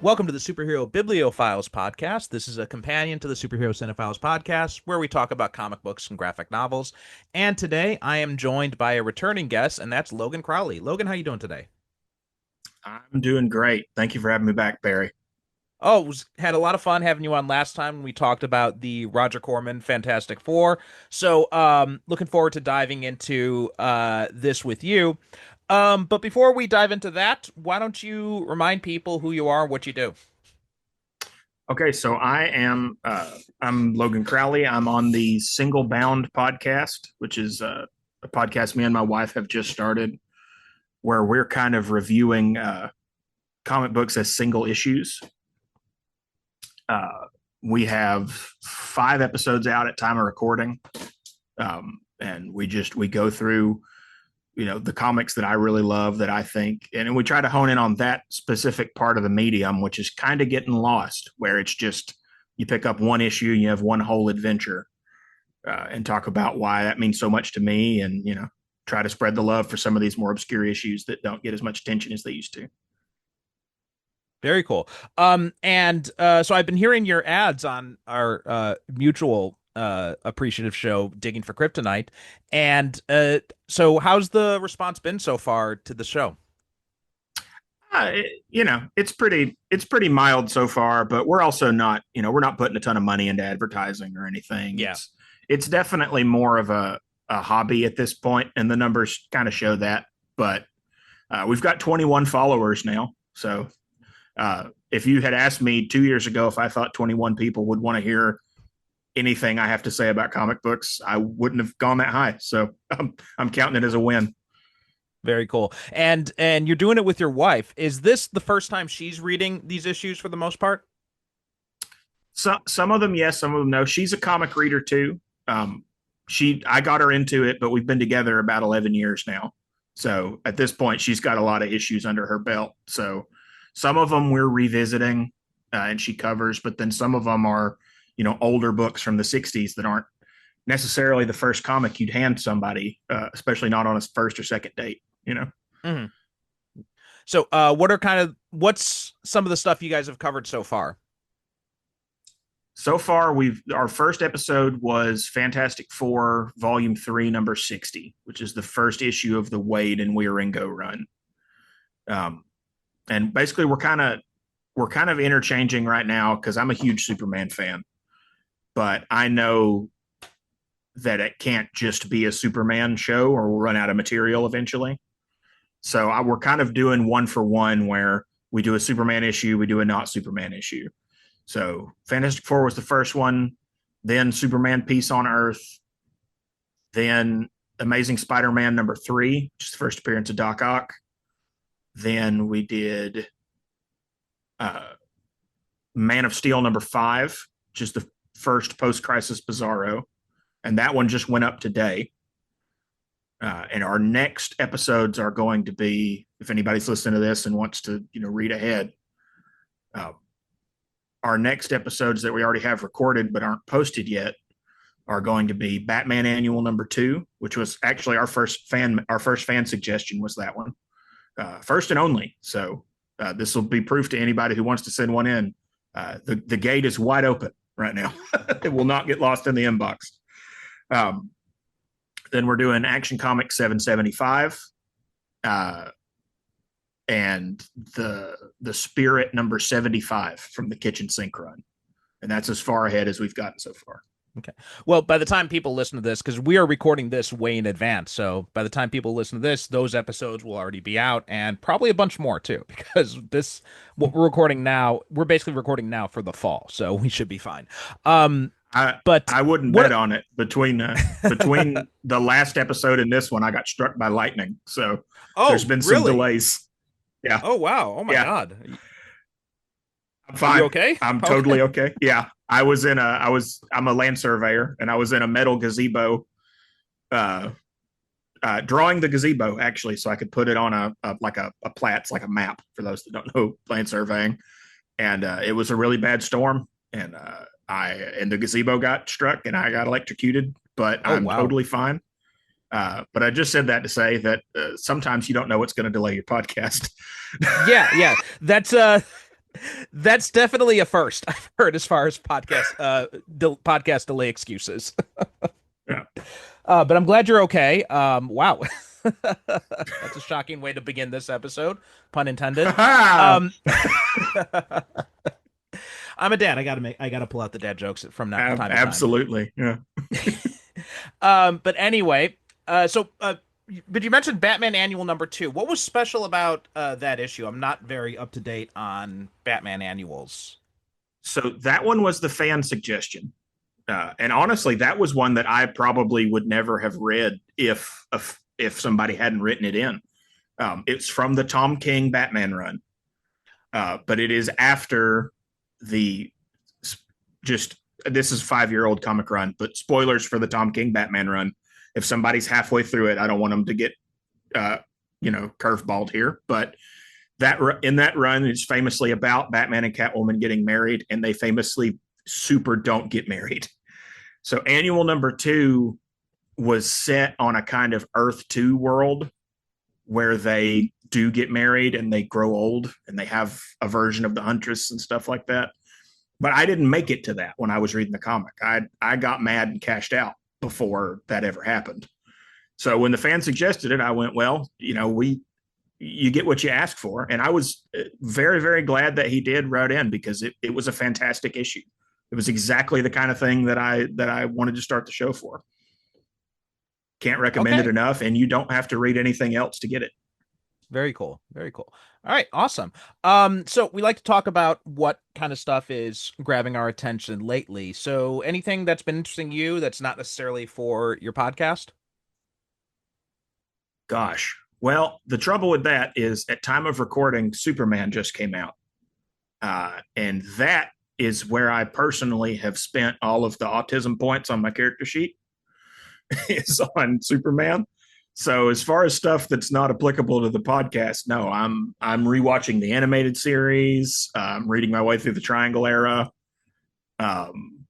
Welcome to the Superhero Bibliophiles podcast. This is a companion to the Superhero Cinephiles podcast where we talk about comic books and graphic novels. And today I am joined by a returning guest, and that's Logan Crowley. Logan, how you doing today? I'm doing great. Thank you for having me back, Barry. Oh, had a lot of fun having you on last time when we talked about the Roger Corman Fantastic Four. So, looking forward to diving into this with you. But before we dive into that, why don't you remind people who you are, what you do? Okay, so I'm Logan Crowley. I'm on the Single Bound podcast, which is a podcast me and my wife have just started, where we're kind of reviewing comic books as single issues. We have 5 episodes out at time of recording, and we go through the comics that I really love, that I think, and we try to hone in on that specific part of the medium, which is kind of getting lost, where it's just you pick up one issue, you have one whole adventure, and talk about why that means so much to me, and try to spread the love for some of these more obscure issues that don't get as much attention as they used to. Very cool. So I've been hearing your ads on our mutual appreciative show, Digging for Kryptonite. And so how's the response been so far to the show? It's pretty mild so far, but we're also not, we're not putting a ton of money into advertising or anything. Yeah. It's definitely more of a hobby at this point, and the numbers kind of show that. But we've got 21 followers now, so if you had asked me 2 years ago if I thought 21 people would want to hear anything I have to say about comic books, I wouldn't have gone that high. So I'm counting it as a win. Very cool. And you're doing it with your wife. Is this the first time she's reading these issues for the most part? Some of them yes, some of them no. She's a comic reader too. I got her into it, but we've been together about 11 years now. So at this point, she's got a lot of issues under her belt. So some of them we're revisiting, and she covers, but then some of them are, older books from the 60s that aren't necessarily the first comic you'd hand somebody, especially not on a first or second date. Hmm. So what's some of the stuff you guys have covered so far? So far, our first episode was Fantastic Four, Volume 3, number 60, which is the first issue of the Wade and Wieringo run. And basically we're kind of interchanging right now because I'm a huge Superman fan, but I know that it can't just be a Superman show or we'll run out of material eventually. So we're kind of doing one for one, where we do a Superman issue, we do a not Superman issue. So Fantastic Four was the first one, then Superman Peace on Earth, then Amazing Spider-Man number 3, which is the first appearance of Doc Ock. Then we did Man of Steel number 5, which is the first post-crisis Bizarro, and that one just went up today. And our next episodes are going to be, if anybody's listening to this and wants to, read ahead, our next episodes that we already have recorded but aren't posted yet are going to be Batman Annual number 2, which was actually our first fan suggestion was that one, first and only. So this will be proof to anybody who wants to send one in. The gate is wide open right now. It will not get lost in the inbox. Then we're doing Action Comics 775, and the Spirit number 75 from the Kitchen Sink run, and that's as far ahead as we've gotten so far. Okay. Well, by the time people listen to this, because we are recording this way in advance, so by the time people listen to this, those episodes will already be out, and probably a bunch more too, because what we're recording now, we're basically recording now for the fall, so we should be fine. But I wouldn't bet on it. Between the last episode and this one, I got struck by lightning, so there's been some really? delays. Yeah. Oh wow! Oh my Yeah. God! I'm Are you fine. okay? I'm Okay. totally okay. Yeah. I'm a land surveyor, and I was in a metal gazebo, uh, drawing the gazebo actually, so I could put it on a plats, like a map for those that don't know land surveying. And it was a really bad storm, and the gazebo got struck, and I got electrocuted, but Oh I'm wow! totally fine. But I just said that to say that sometimes you don't know what's going to delay your podcast. Yeah, yeah. That's definitely a first I've heard as far as podcast delay excuses. Yeah. But I'm glad you're okay. Wow. That's a shocking way to begin this episode, pun intended. Um, I'm a dad. I gotta pull out the dad jokes from time to time. Absolutely. Yeah. But anyway, but you mentioned Batman Annual #2. What was special about that issue? I'm not very up to date on Batman Annuals. So that one was the fan suggestion. And honestly, that was one that I probably would never have read if somebody hadn't written it in. It's from the Tom King Batman run, but it is after the just this is 5 year old comic run, but spoilers for the Tom King Batman run. If somebody's halfway through it, I don't want them to get uh, curveballed here. But that in that run is famously about Batman and Catwoman getting married, and they famously super don't get married. So annual #2 was set on a kind of Earth 2 world where they do get married and they grow old and they have a version of the Huntress and stuff like that. But I didn't make it to that when I was reading the comic. I got mad and cashed out before that ever happened. So when the fan suggested it, I went, well, you get what you ask for. And I was very, very glad that he did write in because it was a fantastic issue. It was exactly the kind of thing that I wanted to start the show for. Can't recommend it Okay. enough, and you don't have to read anything else to get it. Very cool. Very cool. All right, awesome. So we like to talk about what kind of stuff is grabbing our attention lately. So anything that's been interesting you that's not necessarily for your podcast? Gosh. Well, the trouble with that is at time of recording, Superman just came out. And that is where I personally have spent all of the autism points on my character sheet is on Superman. So as far as stuff that's not applicable to the podcast, no, I'm rewatching the animated series. I'm reading my way through the Triangle era. Um,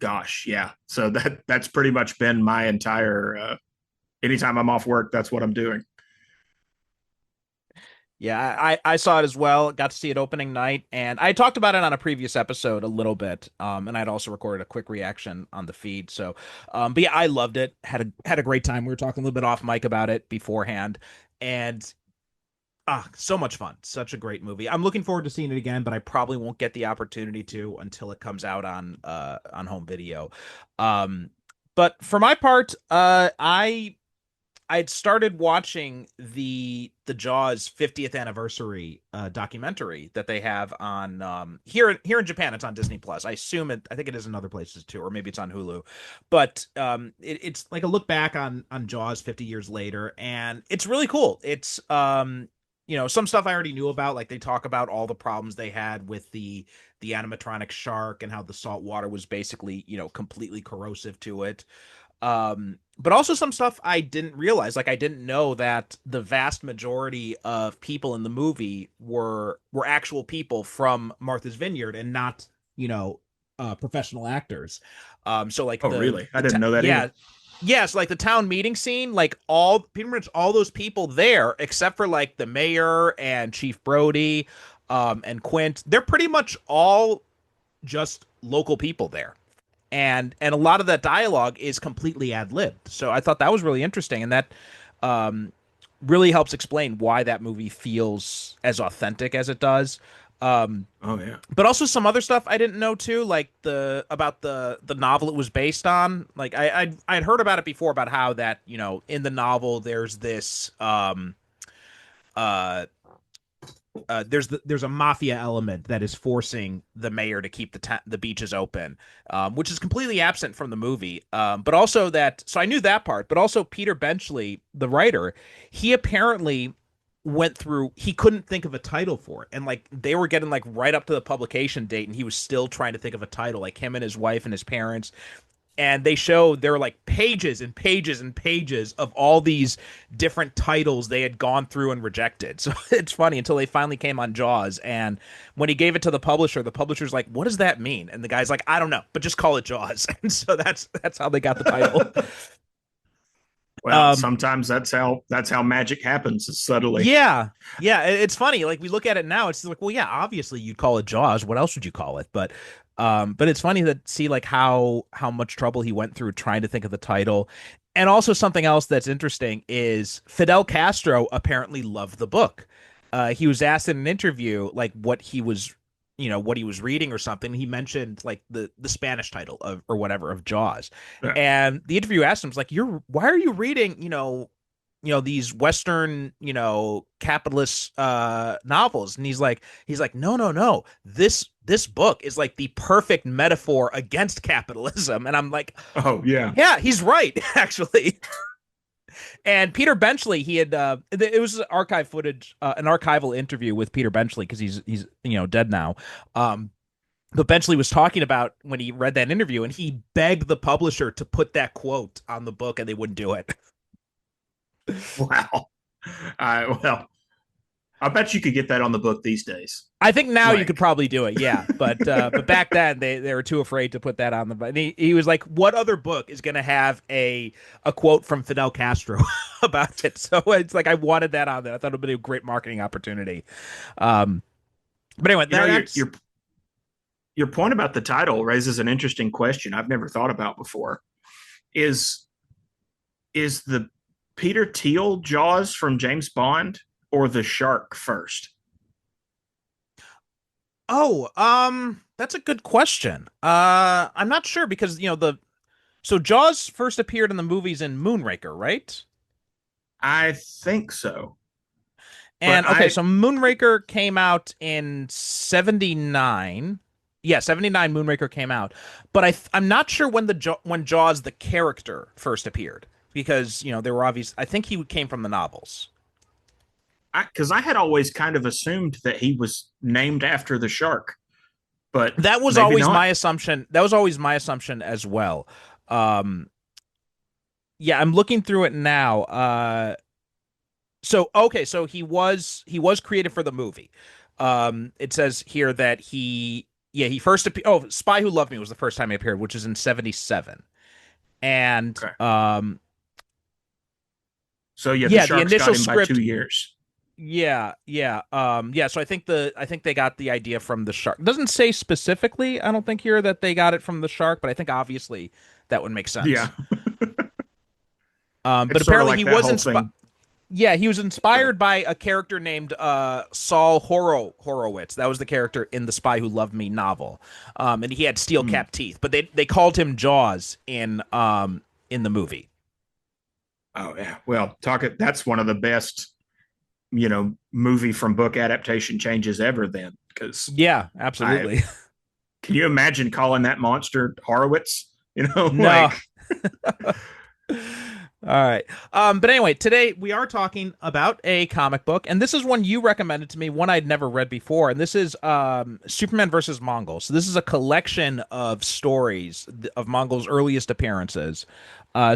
gosh, yeah. So that's pretty much been my entire. Anytime I'm off work, that's what I'm doing. Yeah, I saw it as well. Got to see it opening night, and I talked about it on a previous episode a little bit. And I'd also recorded a quick reaction on the feed. So, but yeah, I loved it. Had a great time. We were talking a little bit off mic about it beforehand, and so much fun. Such a great movie. I'm looking forward to seeing it again, but I probably won't get the opportunity to until it comes out on home video. Um, but for my part, I'd started watching the Jaws 50th anniversary documentary that they have on here in Japan. It's on Disney Plus. I think it is in other places too, or maybe it's on Hulu. But it's like a look back on Jaws 50 years later, and it's really cool. It's some stuff I already knew about. Like they talk about all the problems they had with the animatronic shark and how the salt water was basically completely corrosive to it. But also some stuff I didn't realize. Like I didn't know that the vast majority of people in the movie were actual people from Martha's Vineyard and not, professional actors. So like Oh, really? I didn't know that either. yeah. Yes, like the town meeting scene, like pretty much all those people there, except for like the mayor and Chief Brody, and Quint, they're pretty much all just local people there, and a lot of that dialogue is completely ad-libbed. So I thought that was really interesting, and that um, really helps explain why that movie feels as authentic as it does. Oh, yeah. But also some other stuff I didn't know too, like the novel it was based on. Like I'd heard about it before about how that in the novel there's this uh there's a mafia element that is forcing the mayor to keep the beaches open, which is completely absent from the movie. But also so I knew that part, but also Peter Benchley, the writer, he apparently he couldn't think of a title for it, and like they were getting like right up to the publication date, and he was still trying to think of a title, like him and his wife and his parents. And they showed there were like pages and pages and pages of all these different titles they had gone through and rejected. So it's funny until they finally came on Jaws. And when he gave it to the publisher's like, "What does that mean?" And the guy's like, "I don't know, but just call it Jaws." And so that's how they got the title. Well, Um, sometimes that's how magic happens subtly. yeah, yeah, it's funny. Like we look at it now, it's like, well, yeah, obviously you'd call it Jaws. What else would you call it? But it's funny to see like how much trouble he went through trying to think of the title. And also something else that's interesting is Fidel Castro apparently loved the book. He was asked in an interview like what he was, what he was reading or something. He mentioned like the Spanish title of or whatever of Jaws, Yeah. and the interview asked him, like, why are you reading, these Western, capitalist novels? And he's like, no, no, no. This book is like the perfect metaphor against capitalism. And I'm like, Oh yeah. yeah, he's right, actually. And Peter Benchley, he had it was archive footage, an archival interview with Peter Benchley because he's dead now. But Benchley was talking about when he read that interview, and he begged the publisher to put that quote on the book, and they wouldn't do it. Wow. Well, I bet you could get that on the book these days. I think now you could Like, probably do it, yeah. But back then they were too afraid to put that on the. And he was like, "What other book is going to have a quote from Fidel Castro about it?" So it's like I wanted that on there. I thought it would be a great marketing opportunity. Um, but anyway, you know, your that's your your point about the title raises an interesting question I've never thought about before. Is is the Peter Thiel Jaws from James Bond or the shark first? that's a good question. I'm not sure because the so Jaws first appeared in the movies in Moonraker, right? I think so. But And okay, so Moonraker came out in 79. Yeah, 79 Moonraker came out. But I'm not sure when when Jaws the character first appeared because, there were obvious I think he came from the novels. because I had always kind of assumed that he was named after the shark, but That was maybe always my not. assumption. That was always my assumption as well. Um yeah, I'm looking through it now. So okay, so he was created for the movie. It says here that he first Spy Who Loved Me was the first time he appeared, which is in 77. And Okay. So yeah, the yeah, the sharks got initial him by two script, years. yeah, so I think they got the idea from the shark. It doesn't say specifically, I don't think here that they got it from the shark, but I think obviously that would make sense. Yeah. But It's sort of apparently like he that was whole inspired. thing. Yeah, he was Go ahead. inspired by a character named Saul Horowitz. That was the character in the Spy Who Loved Me novel, and he had steel Hmm. cap teeth. But they called him Jaws in the movie. Oh yeah. Well, talk it. That's one of the best, movie from book adaptation changes ever. Then, because Yeah, I absolutely. can you imagine calling that monster Horowitz? No. Like, All right. But anyway, today we are talking about a comic book, and this is one you recommended to me, one I'd never read before, and this is Superman versus Mongul. So this is a collection of stories of Mongul's earliest appearances.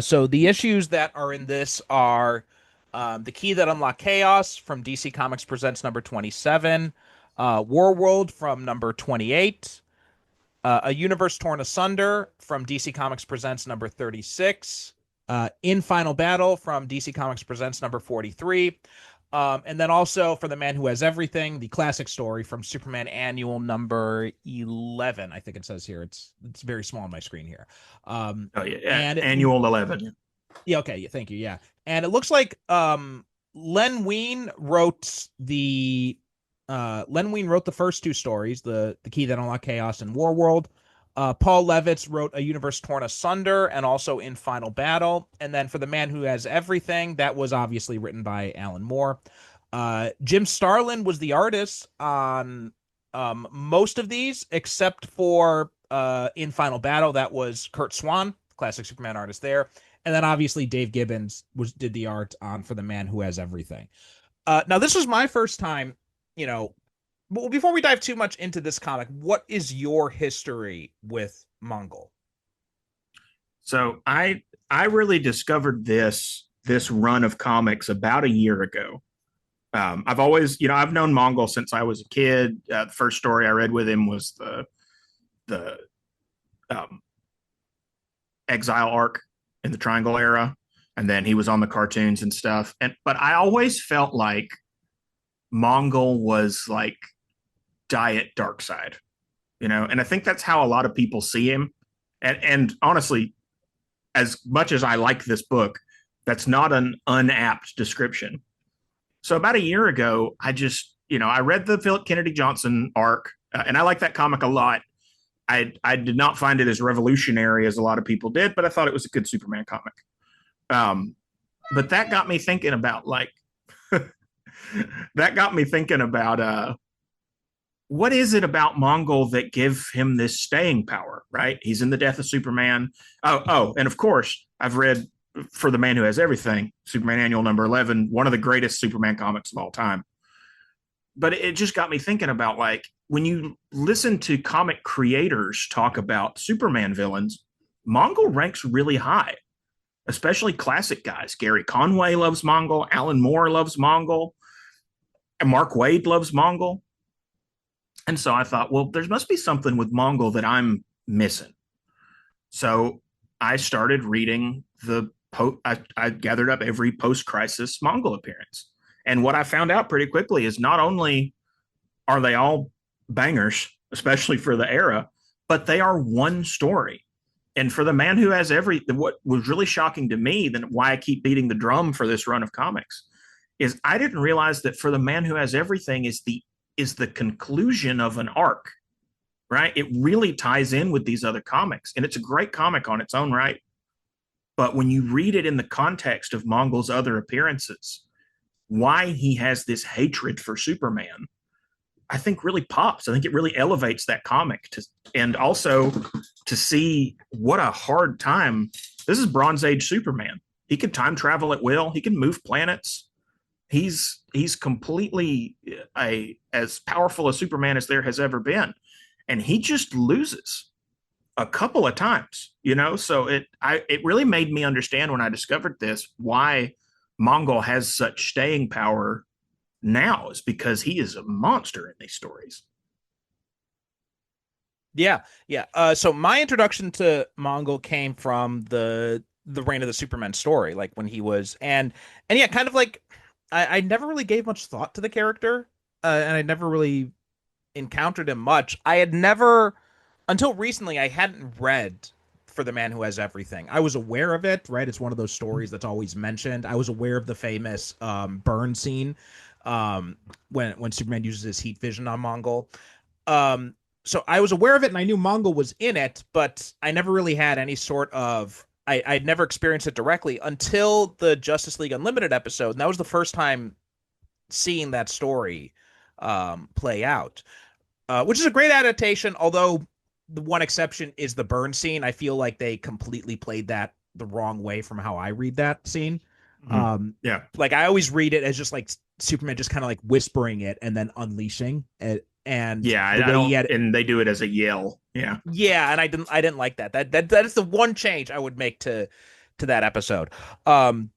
So the issues that are in this are The Key That Unlocked Chaos from DC Comics Presents number 27, War World from number 28, A Universe Torn Asunder from DC Comics Presents number 36. In Final Battle from DC Comics Presents number 43. And then also for The Man Who Has Everything, the classic story from Superman Annual number 11. I think it says here. It's very small on my screen here. oh yeah, And annual 11. yeah, okay, yeah, thank you. Yeah. And it looks like Len Wein wrote the first two stories, the Key That Unlocked Chaos and War World. Paul Levitz wrote A Universe Torn Asunder and also In Final Battle. And then for The Man Who Has Everything, that was obviously written by Alan Moore. Jim Starlin was the artist on most of these, except for In Final Battle. That was Kurt Swan, classic Superman artist there. And then obviously Dave Gibbons did the art on For the Man Who Has Everything. Now this was my first time, you know. Well, before we dive too much into this comic, what is your history with Mongul? So I really discovered this run of comics about a year ago. I've always, I've known Mongol since I was a kid. The first story I read with him was the um, exile arc in the Triangle era. and then he was on the cartoons and stuff. And but I always felt like Mongul was like diet Darkseid, and I think that's how a lot of people see him. And honestly, as much as I like this book, that's not an unapt description. So about a year ago, I read the Philip Kennedy Johnson arc, and I like that comic a lot. I did not find it as revolutionary as a lot of people did, but I thought it was a good Superman comic. Um, but that got me thinking about what is it about Mongol that give him this staying power, right? He's in the Death of Superman. And of course, I've read For the Man Who Has Everything, Superman Annual number 11, one of the greatest Superman comics of all time. But it just got me thinking about when you listen to comic creators talk about Superman villains, Mongol ranks really high, especially classic guys. Gary Conway loves Mongol, Alan Moore loves Mongol, and Mark Waid loves Mongol. And so I thought, well, there must be something with Mongol that I'm missing. So I started reading I gathered up every post-crisis Mongol appearance. And what I found out pretty quickly is not only are they all bangers, especially for the era, but they are one story. And for the Man Who Has Everything, what was really shocking to me, then why I keep beating the drum for this run of comics, is I didn't realize that For the Man Who Has Everything is the conclusion of an arc, right? It really ties in with these other comics, and it's a great comic on its own right. But when you read it in the context of Mongol's other appearances, why he has this hatred for Superman, I think really pops. I think it really elevates that comic and also to see what a hard time. This is Bronze Age Superman. He can time travel at will. He can move planets. He's completely as powerful a Superman as there has ever been, and he just loses a couple of times. So it really made me understand when I discovered this why Mongol has such staying power now, is because he is a monster in these stories. Yeah, yeah. So my introduction to Mongol came from the Reign of the Superman story, like when he was and yeah, kind of like I never really gave much thought to the character, and I never really encountered him much. I had never, until recently, I hadn't read For the Man Who Has Everything. I was aware of it, right? It's one of those stories that's always mentioned. I was aware of the famous burn scene when Superman uses his heat vision on Mongol. So I was aware of it, and I knew Mongol was in it, but I never really had any sort of I'd never experienced it directly until the Justice League Unlimited episode, and that was the first time seeing that story play out, which is a great adaptation. Although the one exception is the burn scene. I feel like they completely played that the wrong way from how I read that scene. Yeah. Like I always read it as just like Superman just kind of like whispering it and then unleashing it. And Yeah, the I way don't, he had, and they do it as a yell. Yeah. yeah, and I didn't like that. That is the one change I would make to that episode. And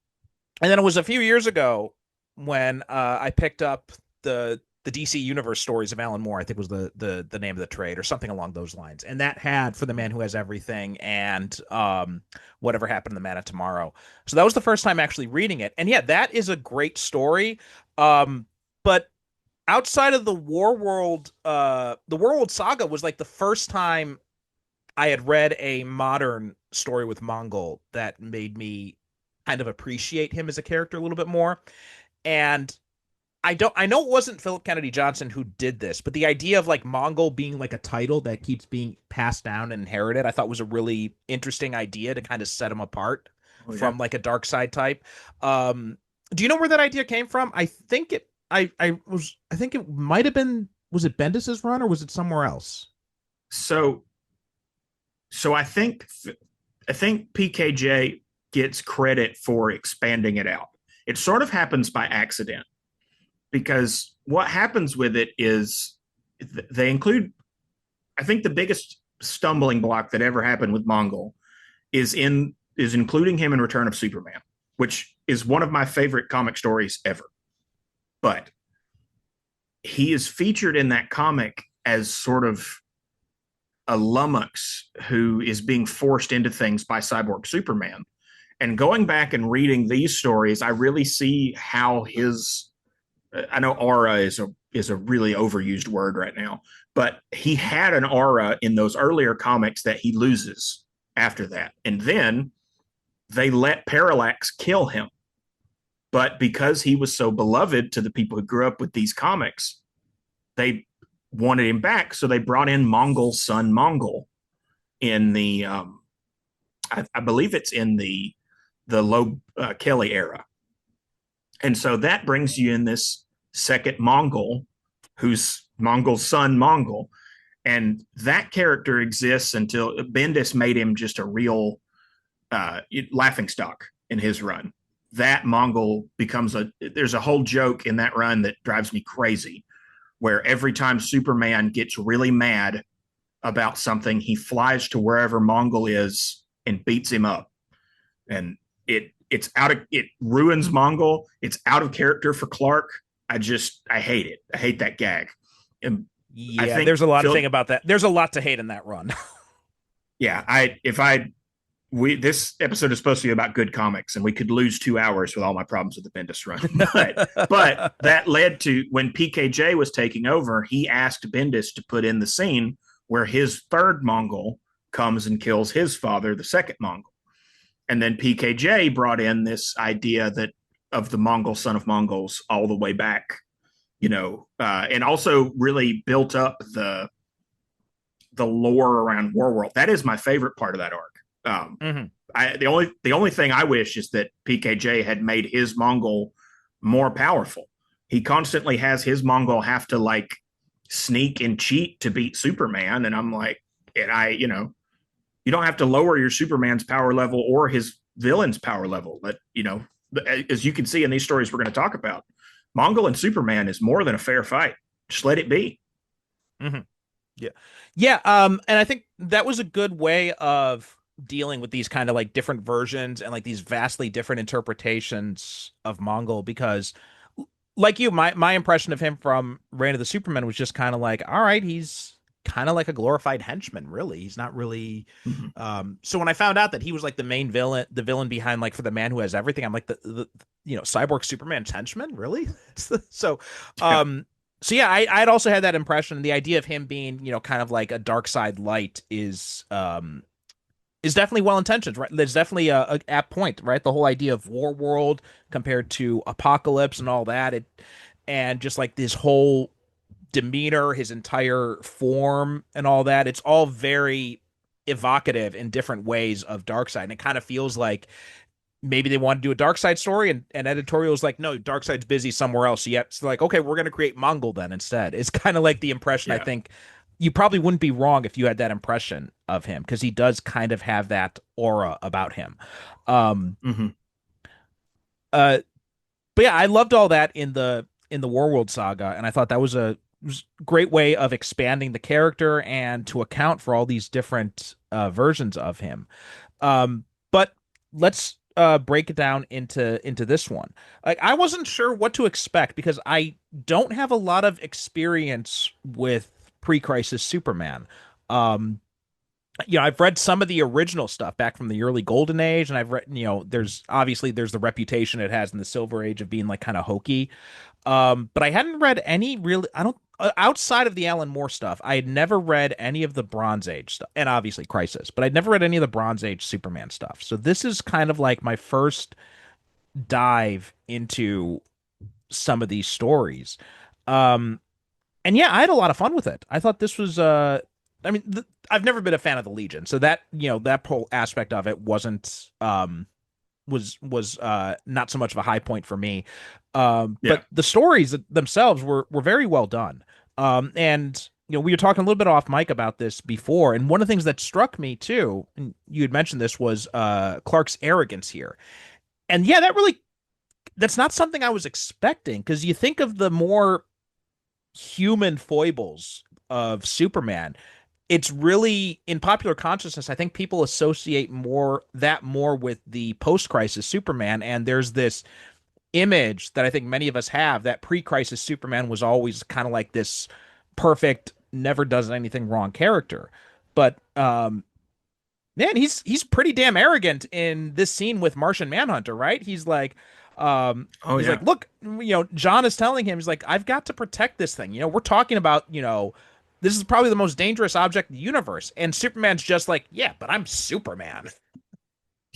then it was a few years ago when I picked up the DC Universe stories of Alan Moore. I think was the name of the trade or something along those lines. And that had For the Man Who Has Everything and Whatever Happened to the Man of Tomorrow. So that was the first time actually reading it. And yeah, that is a great story. But outside of the War World Saga was like the first time I had read a modern story with Mongol that made me kind of appreciate him as a character a little bit more. And I know it wasn't Philip Kennedy Johnson who did this, but the idea of like Mongol being like a title that keeps being passed down and inherited, I thought was a really interesting idea to kind of set him apart from like a dark side type. Do you know where that idea came from? I think I think it might have been, was it Bendis's run or was it somewhere else? So I think PKJ gets credit for expanding it out. It sort of happens by accident because what happens with it is they include, I think the biggest stumbling block that ever happened with Mongol is including him in Return of Superman, which is one of my favorite comic stories ever. But he is featured in that comic as sort of a lummox who is being forced into things by Cyborg Superman. And going back and reading these stories, I really see how his, I know aura is a really overused word right now, but he had an aura in those earlier comics that he loses after that. And then they let Parallax kill him. But because he was so beloved to the people who grew up with these comics, they wanted him back. So they brought in Mongul's son Mongul in the I believe it's in the Loeb Kelly era. And so that brings you in this second Mongul, who's Mongul's son Mongul. And that character exists until Bendis made him just a real laughing stock in his run. That Mongul becomes there's a whole joke in that run that drives me crazy, where every time Superman gets really mad about something, he flies to wherever Mongul is and beats him up. And it ruins Mongul. It's out of character for Clark. I hate it. I hate that gag. And I Yeah, think there's a lot of thing about that. There's a lot to hate in that run. yeah, this episode is supposed to be about good comics, and we could lose 2 hours with all my problems with the Bendis run. but that led to when PKJ was taking over, he asked Bendis to put in the scene where his third Mongul comes and kills his father, the second Mongul. And then PKJ brought in this idea that of the Mongul son of Mongols all the way back, and also really built up the lore around Warworld. That is my favorite part of that arc. The only thing I wish is that PKJ had made his Mongul more powerful. He constantly has his Mongul have to like sneak and cheat to beat Superman, and I'm like, you don't have to lower your Superman's power level or his villain's power level. But as you can see in these stories we're going to talk about, Mongul and Superman is more than a fair fight. Just let it be. Mm-hmm. Yeah. Yeah. And I think that was a good way of dealing with these kind of like different versions and like these vastly different interpretations of Mongul because like you, my impression of him from Reign of the Supermen was just kind of like, all right, he's kind of like a glorified henchman, really. He's not really so when I found out that he was like the main villain, the villain behind like for the man who has everything, I'm like the cyborg Superman's henchman, really? So Yeah. so yeah, I'd also had that impression. The idea of him being, kind of like a dark side light is definitely well intentioned, right? There's definitely a apt point, right? The whole idea of War World compared to Apocalypse and all that, and just like this whole demeanor, his entire form, and all that. It's all very evocative in different ways of Darkseid, and it kind of feels like maybe they want to do a Darkseid story, and editorial is like, no, Darkseid's busy somewhere else. So it's like, okay, we're going to create Mongul then instead. It's kind of like the impression I Yeah. think you probably wouldn't be wrong if you had that impression of him because he does kind of have that aura about him. Um, Mm-hmm. uh, but yeah, I loved all that in the Warworld saga, and I thought that was a great way of expanding the character and to account for all these different versions of him. But let's break it down into this one. Like I wasn't sure what to expect because I don't have a lot of experience with pre-crisis Superman. Um, I've read some of the original stuff back from the early Golden Age, and I've read, there's the reputation it has in the Silver Age of being like kind of hokey. But I hadn't read any really, I don't, outside of the Alan Moore stuff, I had never read any of the Bronze Age stuff, and obviously Crisis, but I'd never read any of the Bronze Age Superman stuff. So this is kind of like my first dive into some of these stories. Um, and yeah, I had a lot of fun with it. I thought this was I mean, I've never been a fan of the Legion, so that that whole aspect of it wasn't was not so much of a high point for me. Yeah. But the stories themselves were very well done. And we were talking a little bit off mic about this before, and one of the things that struck me too, and you had mentioned this, was Clark's arrogance here. And yeah, that's not something I was expecting because you think of the more human foibles of Superman, it's really in popular consciousness. I think people associate more with the post-crisis Superman, and there's this image that I think many of us have that pre-crisis Superman was always kind of like this perfect, never does anything wrong character. But Man, he's pretty damn arrogant in this scene with Martian Manhunter, right? Oh He's yeah. like, look, John is telling him, he's like, I've got to protect this thing. We're talking about, this is probably the most dangerous object in the universe. And Superman's just like, yeah, but I'm Superman.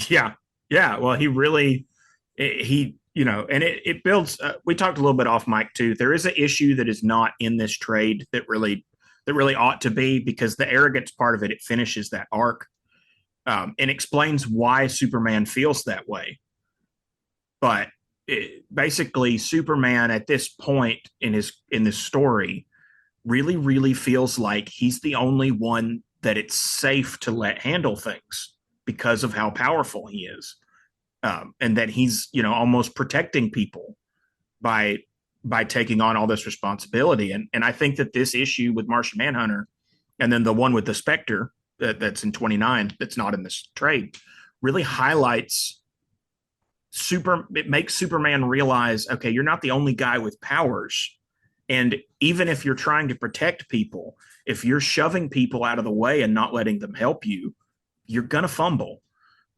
Yeah. Yeah. Well, he really, he, and it builds. We talked a little bit off mic too. There is an issue that is not in this trade that really ought to be, because the arrogance part of it finishes that arc, and explains why Superman feels that way. But basically, Superman at this point in this story really, really feels like he's the only one that it's safe to let handle things because of how powerful he is, and that he's almost protecting people by taking on all this responsibility. And I think that this issue with Martian Manhunter, and then the one with the Spectre that's in 29, that's not in this trade, really highlights it makes Superman realize, okay, you're not the only guy with powers. And even if you're trying to protect people, if you're shoving people out of the way and not letting them help you, you're gonna fumble.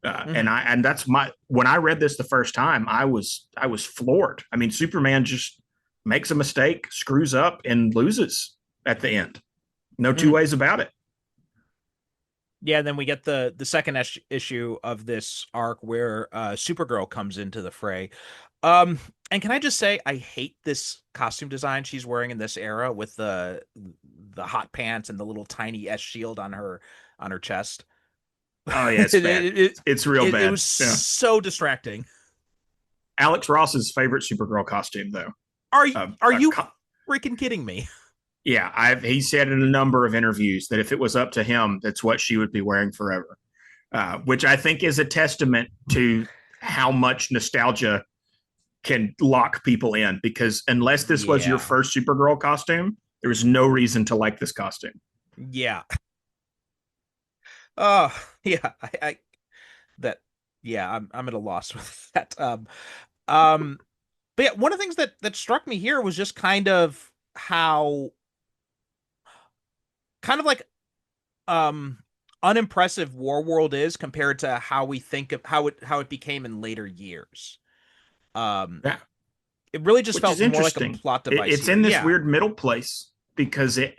Mm-hmm. And that's when I read this the first time, I was floored. I mean, Superman just makes a mistake, screws up, and loses at the end. No two Mm-hmm. ways about it. Yeah, and then we get the second issue of this arc where Supergirl comes into the fray. Um, and can I just say I hate this costume design she's wearing in this era with the hot pants and the little tiny S shield on her chest. Oh yeah, it's it, bad. it, it, It's real it bad. was Yeah. so distracting. Alex Ross's favorite Supergirl costume, though. Are Uh, are a you co- freaking kidding me? yeah, he said in a number of interviews that if it was up to him, that's what she would be wearing forever. Which I think is a testament to how much nostalgia can lock people in. Because unless this was your Yeah. first Supergirl costume, there was no reason to like this costume. Yeah. Oh, yeah. I that yeah, I'm at a loss with that. Um but yeah, one of the things that struck me here was just kind of how kind of like um unimpressive Warworld is compared to how we think of how it became in later years. Um Yeah, it really just which is felt more like a interesting. plot device It's here. in this Yeah. weird middle place because it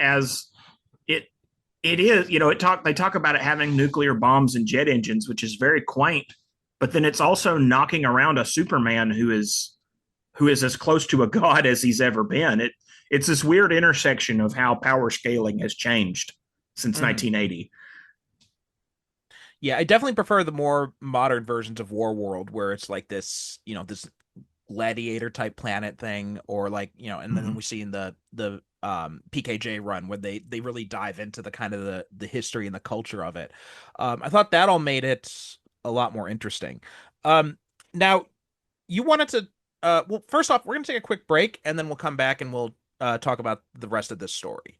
it is, they talk about it having nuclear bombs and jet engines, which is very quaint, but then it's also knocking around a Superman who is as close to a god as he's ever been. It's this weird intersection of how power scaling has changed since Mhm. 1980. Yeah, I definitely prefer the more modern versions of Warworld where it's like this, this gladiator type planet thing, or like, and then Mm-hmm. we see in the PKJ run where they really dive into the kind of the history and the culture of it. I thought that all made it a lot more interesting. Um Now you wanted to well, first off, we're gonna take a quick break and then we'll come back and we'll talk about the rest of this story.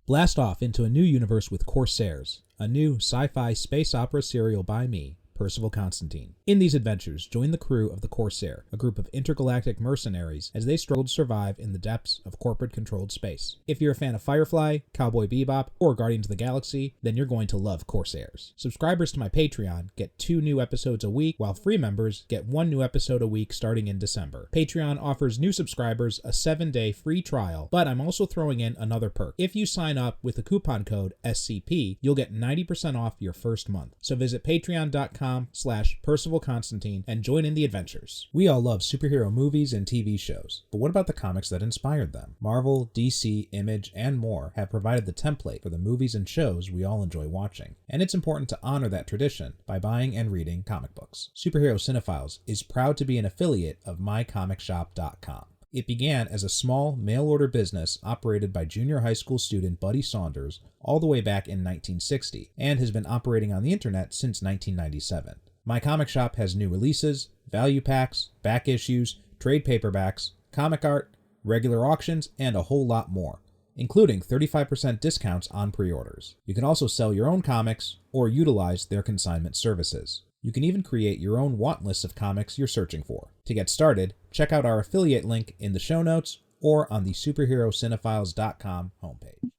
Blast off into a new universe with Corsairs, a new sci-fi space opera serial by me, Percival Constantine. In these adventures, join the crew of the Corsair, a group of intergalactic mercenaries, as they struggle to survive in the depths of corporate-controlled space. If you're a fan of Firefly, Cowboy Bebop, or Guardians of the Galaxy, then you're going to love Corsairs. Subscribers to my Patreon get 2 new episodes a week, while free members get 1 new episode a week starting in December. Patreon offers new subscribers a 7-day free trial, but I'm also throwing in another perk. If you sign up with the coupon code SCP, you'll get 90% off your first month. So visit patreon.com/Percival Constantine and join in the adventures. We all love superhero movies and TV shows, but what about the comics that inspired them? Marvel, DC, Image, and more have provided the template for the movies and shows we all enjoy watching, and it's important to honor that tradition by buying and reading comic books. Superhero Cinephiles is proud to be an affiliate of mycomicshop.com. It began as a small mail-order business operated by junior high school student Buddy Saunders all the way back in 1960, and has been operating on the internet since 1997. My Comic Shop has new releases, value packs, back issues, trade paperbacks, comic art, regular auctions, and a whole lot more, including 35% discounts on pre-orders. You can also sell your own comics or utilize their consignment services. You can even create your own want list of comics you're searching for. To get started, check out our affiliate link in the show notes or on the superherocinephiles.com homepage.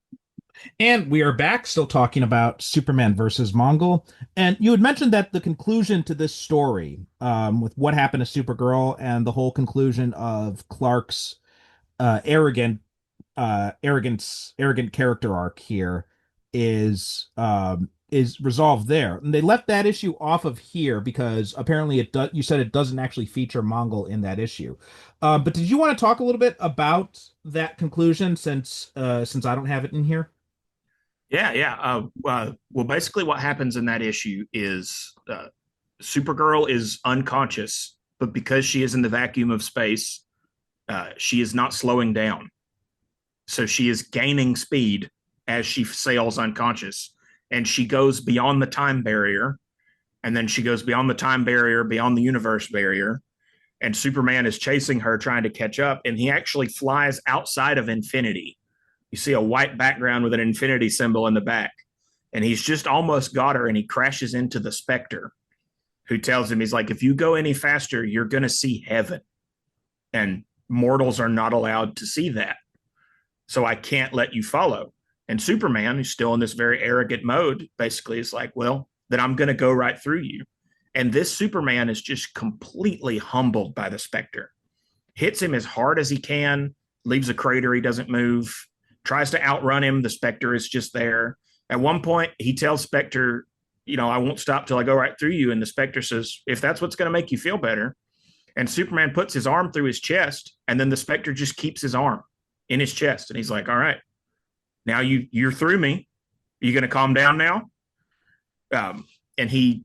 And we are back, still talking about Superman versus Mongul. And you had mentioned that the conclusion to this story, with what happened to Supergirl and the whole conclusion of Clark's arrogant character arc here is resolved there. And they left that issue off of here because apparently it does. You said it doesn't actually feature Mongul in that issue. But did you want to talk a little bit about that conclusion since I don't have it in here? Yeah. Well, basically, what happens in that issue is Supergirl is unconscious, but because she is in the vacuum of space, she is not slowing down. So she is gaining speed as she sails unconscious, and she goes beyond the time barrier, and then she goes beyond the time barrier, beyond the universe barrier, and Superman is chasing her, trying to catch up, and he actually flies outside of infinity. You see a white background with an infinity symbol in the back, and he's just almost got her, and he crashes into the Spectre, who tells him, he's like, if you go any faster, you're going to see heaven, and mortals are not allowed to see that. So I can't let you follow. And Superman, who's still in this very arrogant mode, basically is like, well, then I'm going to go right through you. And this Superman is just completely humbled by the Spectre, hits him as hard as he can, leaves a crater, he doesn't move, tries to outrun him. The Spectre is just there. At one point, he tells Spectre, I won't stop till I go right through you. And the Spectre says, if that's what's going to make you feel better. And Superman puts his arm through his chest, and then the Spectre just keeps his arm in his chest. And he's like, all right, now you're through me. Are you going to calm down now? And he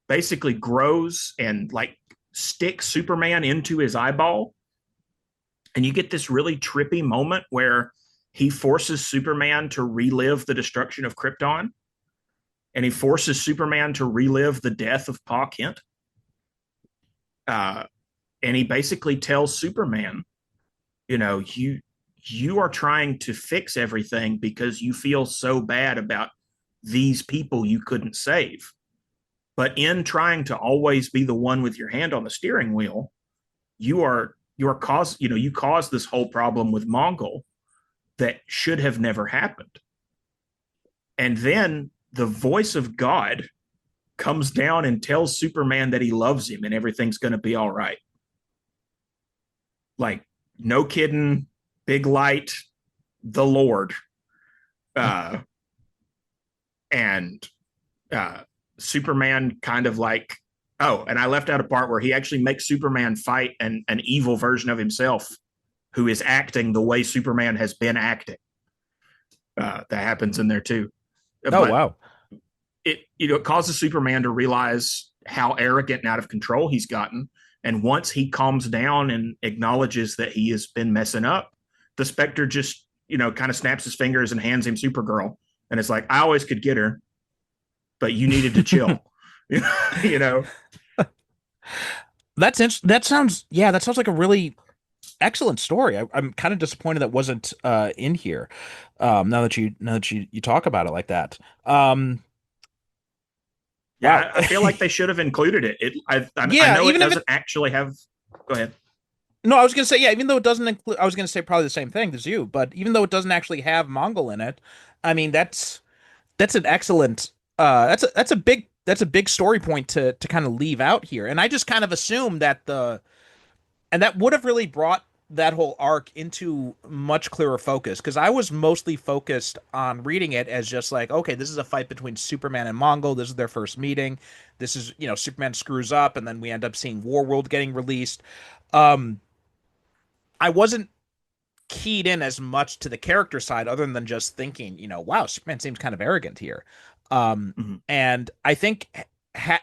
basically grows and like sticks Superman into his eyeball. And you get this really trippy moment where he forces Superman to relive the destruction of Krypton. And he forces Superman to relive the death of Pa Kent. And he basically tells Superman, you are trying to fix everything because you feel so bad about these people you couldn't save. But in trying to always be the one with your hand on the steering wheel, you caused this whole problem with Mongul that should have never happened. And then the voice of God comes down and tells Superman that he loves him and everything's going to be all right. Like, no kidding, big light, the Lord. And Superman kind of like, oh, and I left out a part where he actually makes Superman fight an evil version of himself who is acting the way Superman has been acting. That happens in there too. Wow. It causes Superman to realize how arrogant and out of control he's gotten. And once he calms down and acknowledges that he has been messing up, the Spectre just, kind of snaps his fingers and hands him Supergirl. And it's like, I always could get her, but you needed to chill. That sounds like a really excellent story. I'm kind of disappointed that wasn't in here. Now that you talk about it like that. Yeah, Wow. I feel like they should have included it. I Yeah, know it even if doesn't actually have. Go ahead. No, I was gonna say, yeah, even though it doesn't include, I was gonna say probably the same thing as you, but even though it doesn't actually have Mongol in it, I mean that's an excellent that's a big story point to kind of leave out here. And I just kind of assumed that that would have really brought that whole arc into much clearer focus, because I was mostly focused on reading it as just like, okay, this is a fight between Superman and Mongol. This is their first meeting. This is, Superman screws up, and then we end up seeing Warworld getting released. Um, I wasn't keyed in as much to the character side other than just thinking, wow, Superman seems kind of arrogant here. And I think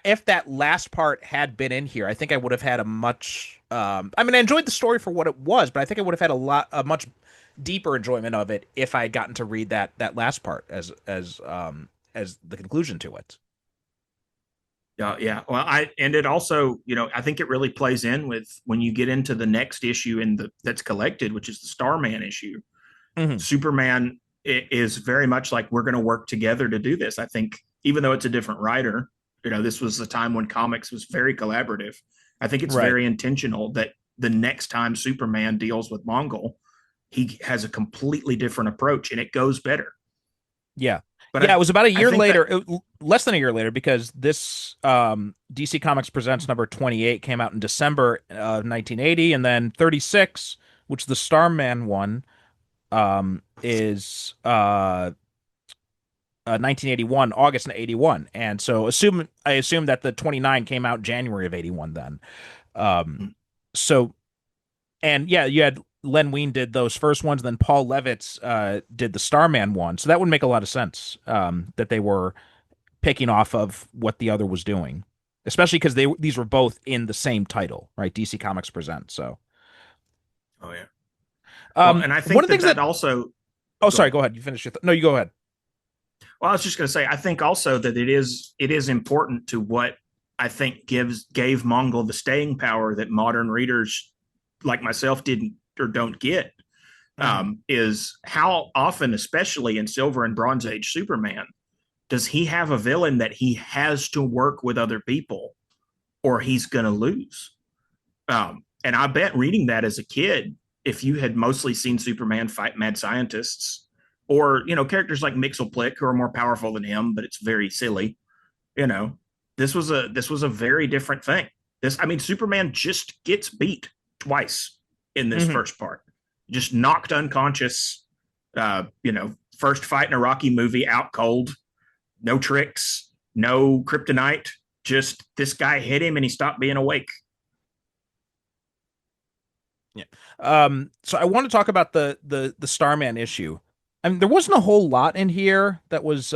if that last part had been in here, I think I would have had a much, I enjoyed the story for what it was, but I think I would have had a much deeper enjoyment of it if I had gotten to read that last part as the conclusion to it. Yeah. Well, it also, I think it really plays in with when you get into the next issue that's collected, which is the Starman issue. Mm-hmm. Superman is very much like, we're going to work together to do this. I think even though it's a different writer, this was a time when comics was very collaborative. I think it's very intentional that the next time Superman deals with Mongul, he has a completely different approach and it goes better. Yeah. But Yeah, it was about a I year think that later, less than a year later, because this DC Comics Presents number 28 came out in December of 1980, and then 36, which the Starman one, is 1981, August of 81. And so I assume that the 29 came out January of 81 then. Um, so, and yeah, you had Len Wein did those first ones, then Paul Levitz did the Starman one. So that would make a lot of sense, that they were picking off of what the other was doing, especially because these were both in the same title, right? DC Comics Presents. So, oh yeah. Well, and I one think of the things that that, also oh, go sorry, ahead. go ahead. You finish no, you go ahead. Well, I was just going to say, I think also that it is important to what I think gave Mongul the staying power that modern readers like myself didn't or don't get. Is how often, especially in Silver and Bronze Age Superman, does he have a villain that he has to work with other people or he's going to lose? And I bet reading that as a kid, if you had mostly seen Superman fight mad scientists or, characters like Mixelplick who are more powerful than him, but it's very silly, you know, this was a very different thing. Superman just gets beat twice in this Mm-hmm. first part, just knocked unconscious. First fight in a Rocky movie, out cold, no tricks, no kryptonite. Just this guy hit him and he stopped being awake. Yeah. So I want to talk about the Starman issue. I mean, there wasn't a whole lot in here that was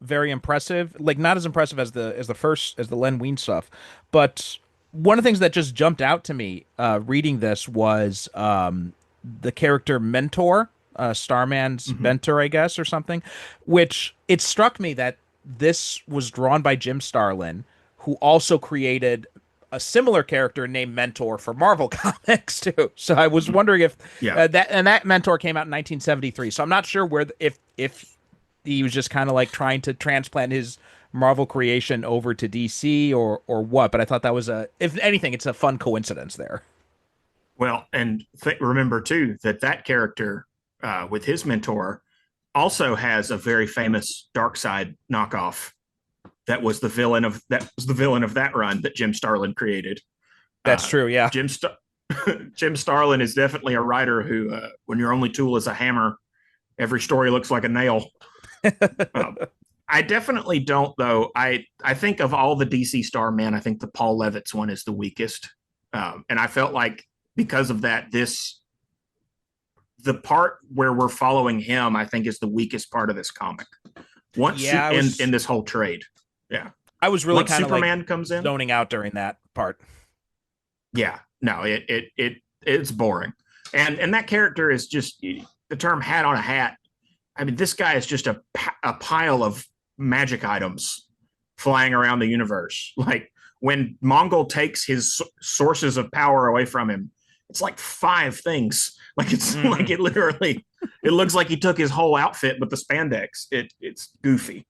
very impressive. Like not as impressive as the Len Wein stuff. But one of the things that just jumped out to me reading this was the character Mentor, Starman's Mm-hmm. mentor, I guess, or something. Which it struck me that this was drawn by Jim Starlin, who also created a similar character named Mentor for Marvel Comics too. So I was wondering if Yeah. that Mentor came out in 1973. So I'm not sure where if he was just kind of like trying to transplant his Marvel creation over to DC or what. But I thought that was if anything, it's a fun coincidence there. Well, and remember too that character with his mentor also has a very famous Dark Side knockoff that was the villain of that run that Jim Starlin created. That's Uh, true. Yeah. Jim Jim Starlin is definitely a writer who, when your only tool is a hammer, every story looks like a nail. Um, I definitely don't though. I think of all the DC Starman, I think the Paul Levitz one is the weakest, and I felt like because of that, the part where we're following him, I think, is the weakest part of this comic. Once Yeah. in this whole trade, yeah. I was really Once kind of like Superman comes in, zoning out during that part. yeah, no, it's boring, and that character is just the term hat on a hat. I mean, this guy is just a pile of magic items flying around the universe. Like when Mongol takes his sources of power away from him, it's like five things. Like it's like it looks like he took his whole outfit, but the spandex. It's goofy.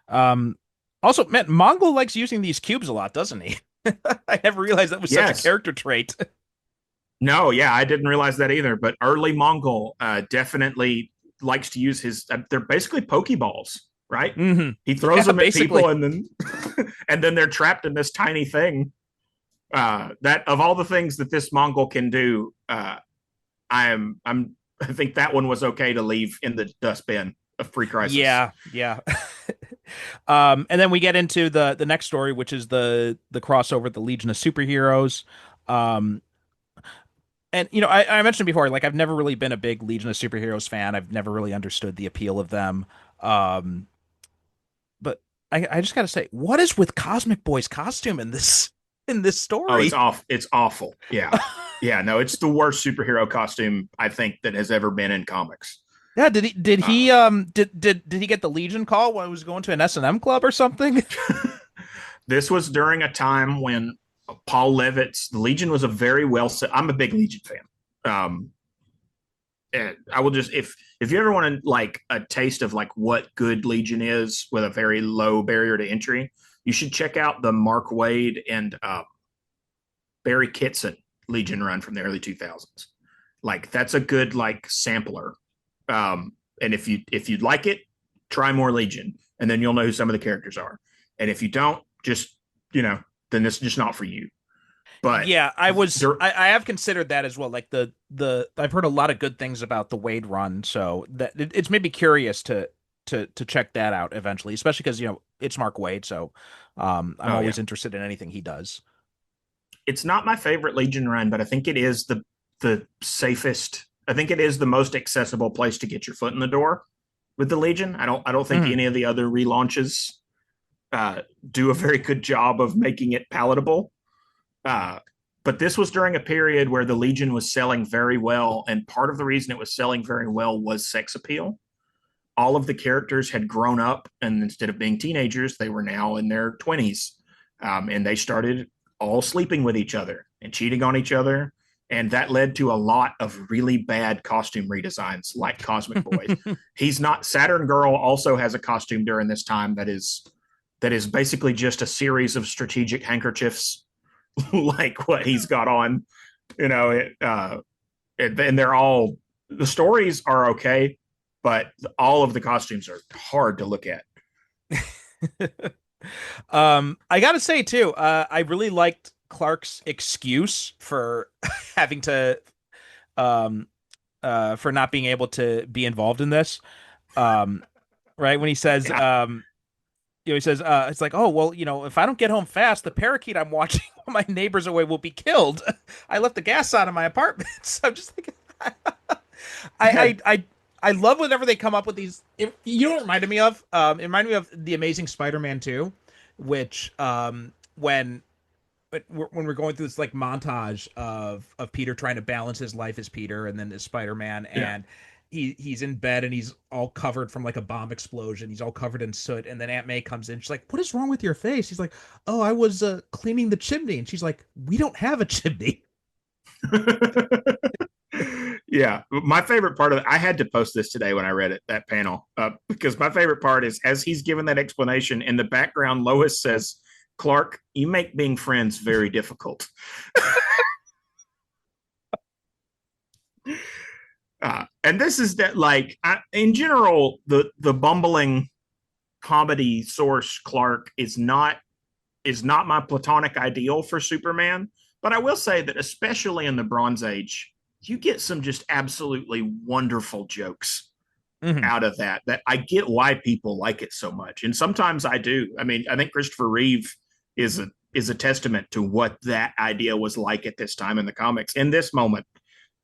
Um, Also, man, Mongol likes using these cubes a lot, doesn't he? I never realized that was such a Yes. character trait. No, yeah, I didn't realize that either. But early Mongol definitely likes to use his. They're basically Pokeballs, right? Hmm. He throws Yeah, them at basically. people, and then and then they're trapped in this tiny thing. That of all the things that this Mongol can do, I think that one was okay to leave in the dustbin of pre-crisis. Yeah, yeah. And then we get into the next story, which is the crossover, the Legion of Superheroes. Um, and I mentioned before, like I've never really been a big Legion of Superheroes fan. I've never really understood the appeal of them. Um, but I just gotta say, what is with Cosmic Boy's costume in this Oh, it's story? off. It's awful. Yeah, yeah. No, it's the worst superhero costume I think that has ever been in comics. Yeah, did Uh, he did he get the Legion call when he was going to an S&M club or something? this was during a time when Paul Levitz, the Legion was a very well set. I'm a big Legion fan. And I will just if you ever want to like a taste of like what good Legion is with a very low barrier to entry, you should check out the Mark Wade and Barry Kitson Legion run from the early 2000s. Like that's a good like sampler. And if you'd like it, try more Legion, and then you'll know who some of the characters are. And if you don't, just then this is just not for you. But Yeah, there, I have considered that as well. Like the I've heard a lot of good things about the Wade run, so that it's made me curious to check that out eventually, especially because it's Mark Wade, so I'm oh yeah, always interested in anything he does. it's not my favorite Legion run, but I think it is the safest. I think it is the most accessible place to get your foot in the door with the Legion. I don't think Mhm. any of the other relaunches do a very good job of making it palatable. Uh, but this was during a period where the Legion was selling very well, and part of the reason it was selling very well was sex appeal. All of the characters had grown up, and instead of being teenagers, they were now in their 20s, and they started all sleeping with each other and cheating on each other. And that led to a lot of really bad costume redesigns, like Cosmic Boy. He's not Saturn Girl also has a costume during this time that is basically just a series of strategic handkerchiefs like what he's got on. And they're all the stories are okay, but all of the costumes are hard to look at. I gotta say too, I really liked Clark's excuse for having to um for not being able to be involved in this. Um, right when he says Yeah. he says it's like, oh well, if I don't get home fast, the parakeet I'm watching while my neighbors away will be killed. I left the gas on in my apartment. So I'm just like I had I love whenever they come up with these. You know what it reminded me of? It reminded me of the Amazing Spider-Man 2, which when we're going through this like montage of Peter trying to balance his life as Peter and then as Spider-Man, yeah. and he's in bed and he's all covered from like a bomb explosion. He's all covered in soot, and then Aunt May comes in. She's like, "What is wrong with your face?" He's like, "Oh, I was cleaning the chimney," and she's like, "We don't have a chimney." Yeah, my favorite part of it, I had to post this today when I read it, that panel, because my favorite part is as he's given that explanation in the background, Lois says, "Clark, you make being friends very difficult." And this is that, like, in general, the bumbling comedy source Clark is not my platonic ideal for Superman. But I will say that especially in the Bronze Age, you get some just absolutely wonderful jokes Hmm. out of that I get why people like it so much. And sometimes I do. I mean, I think Christopher Reeve is a testament to what that idea was like at this time in the comics. In this moment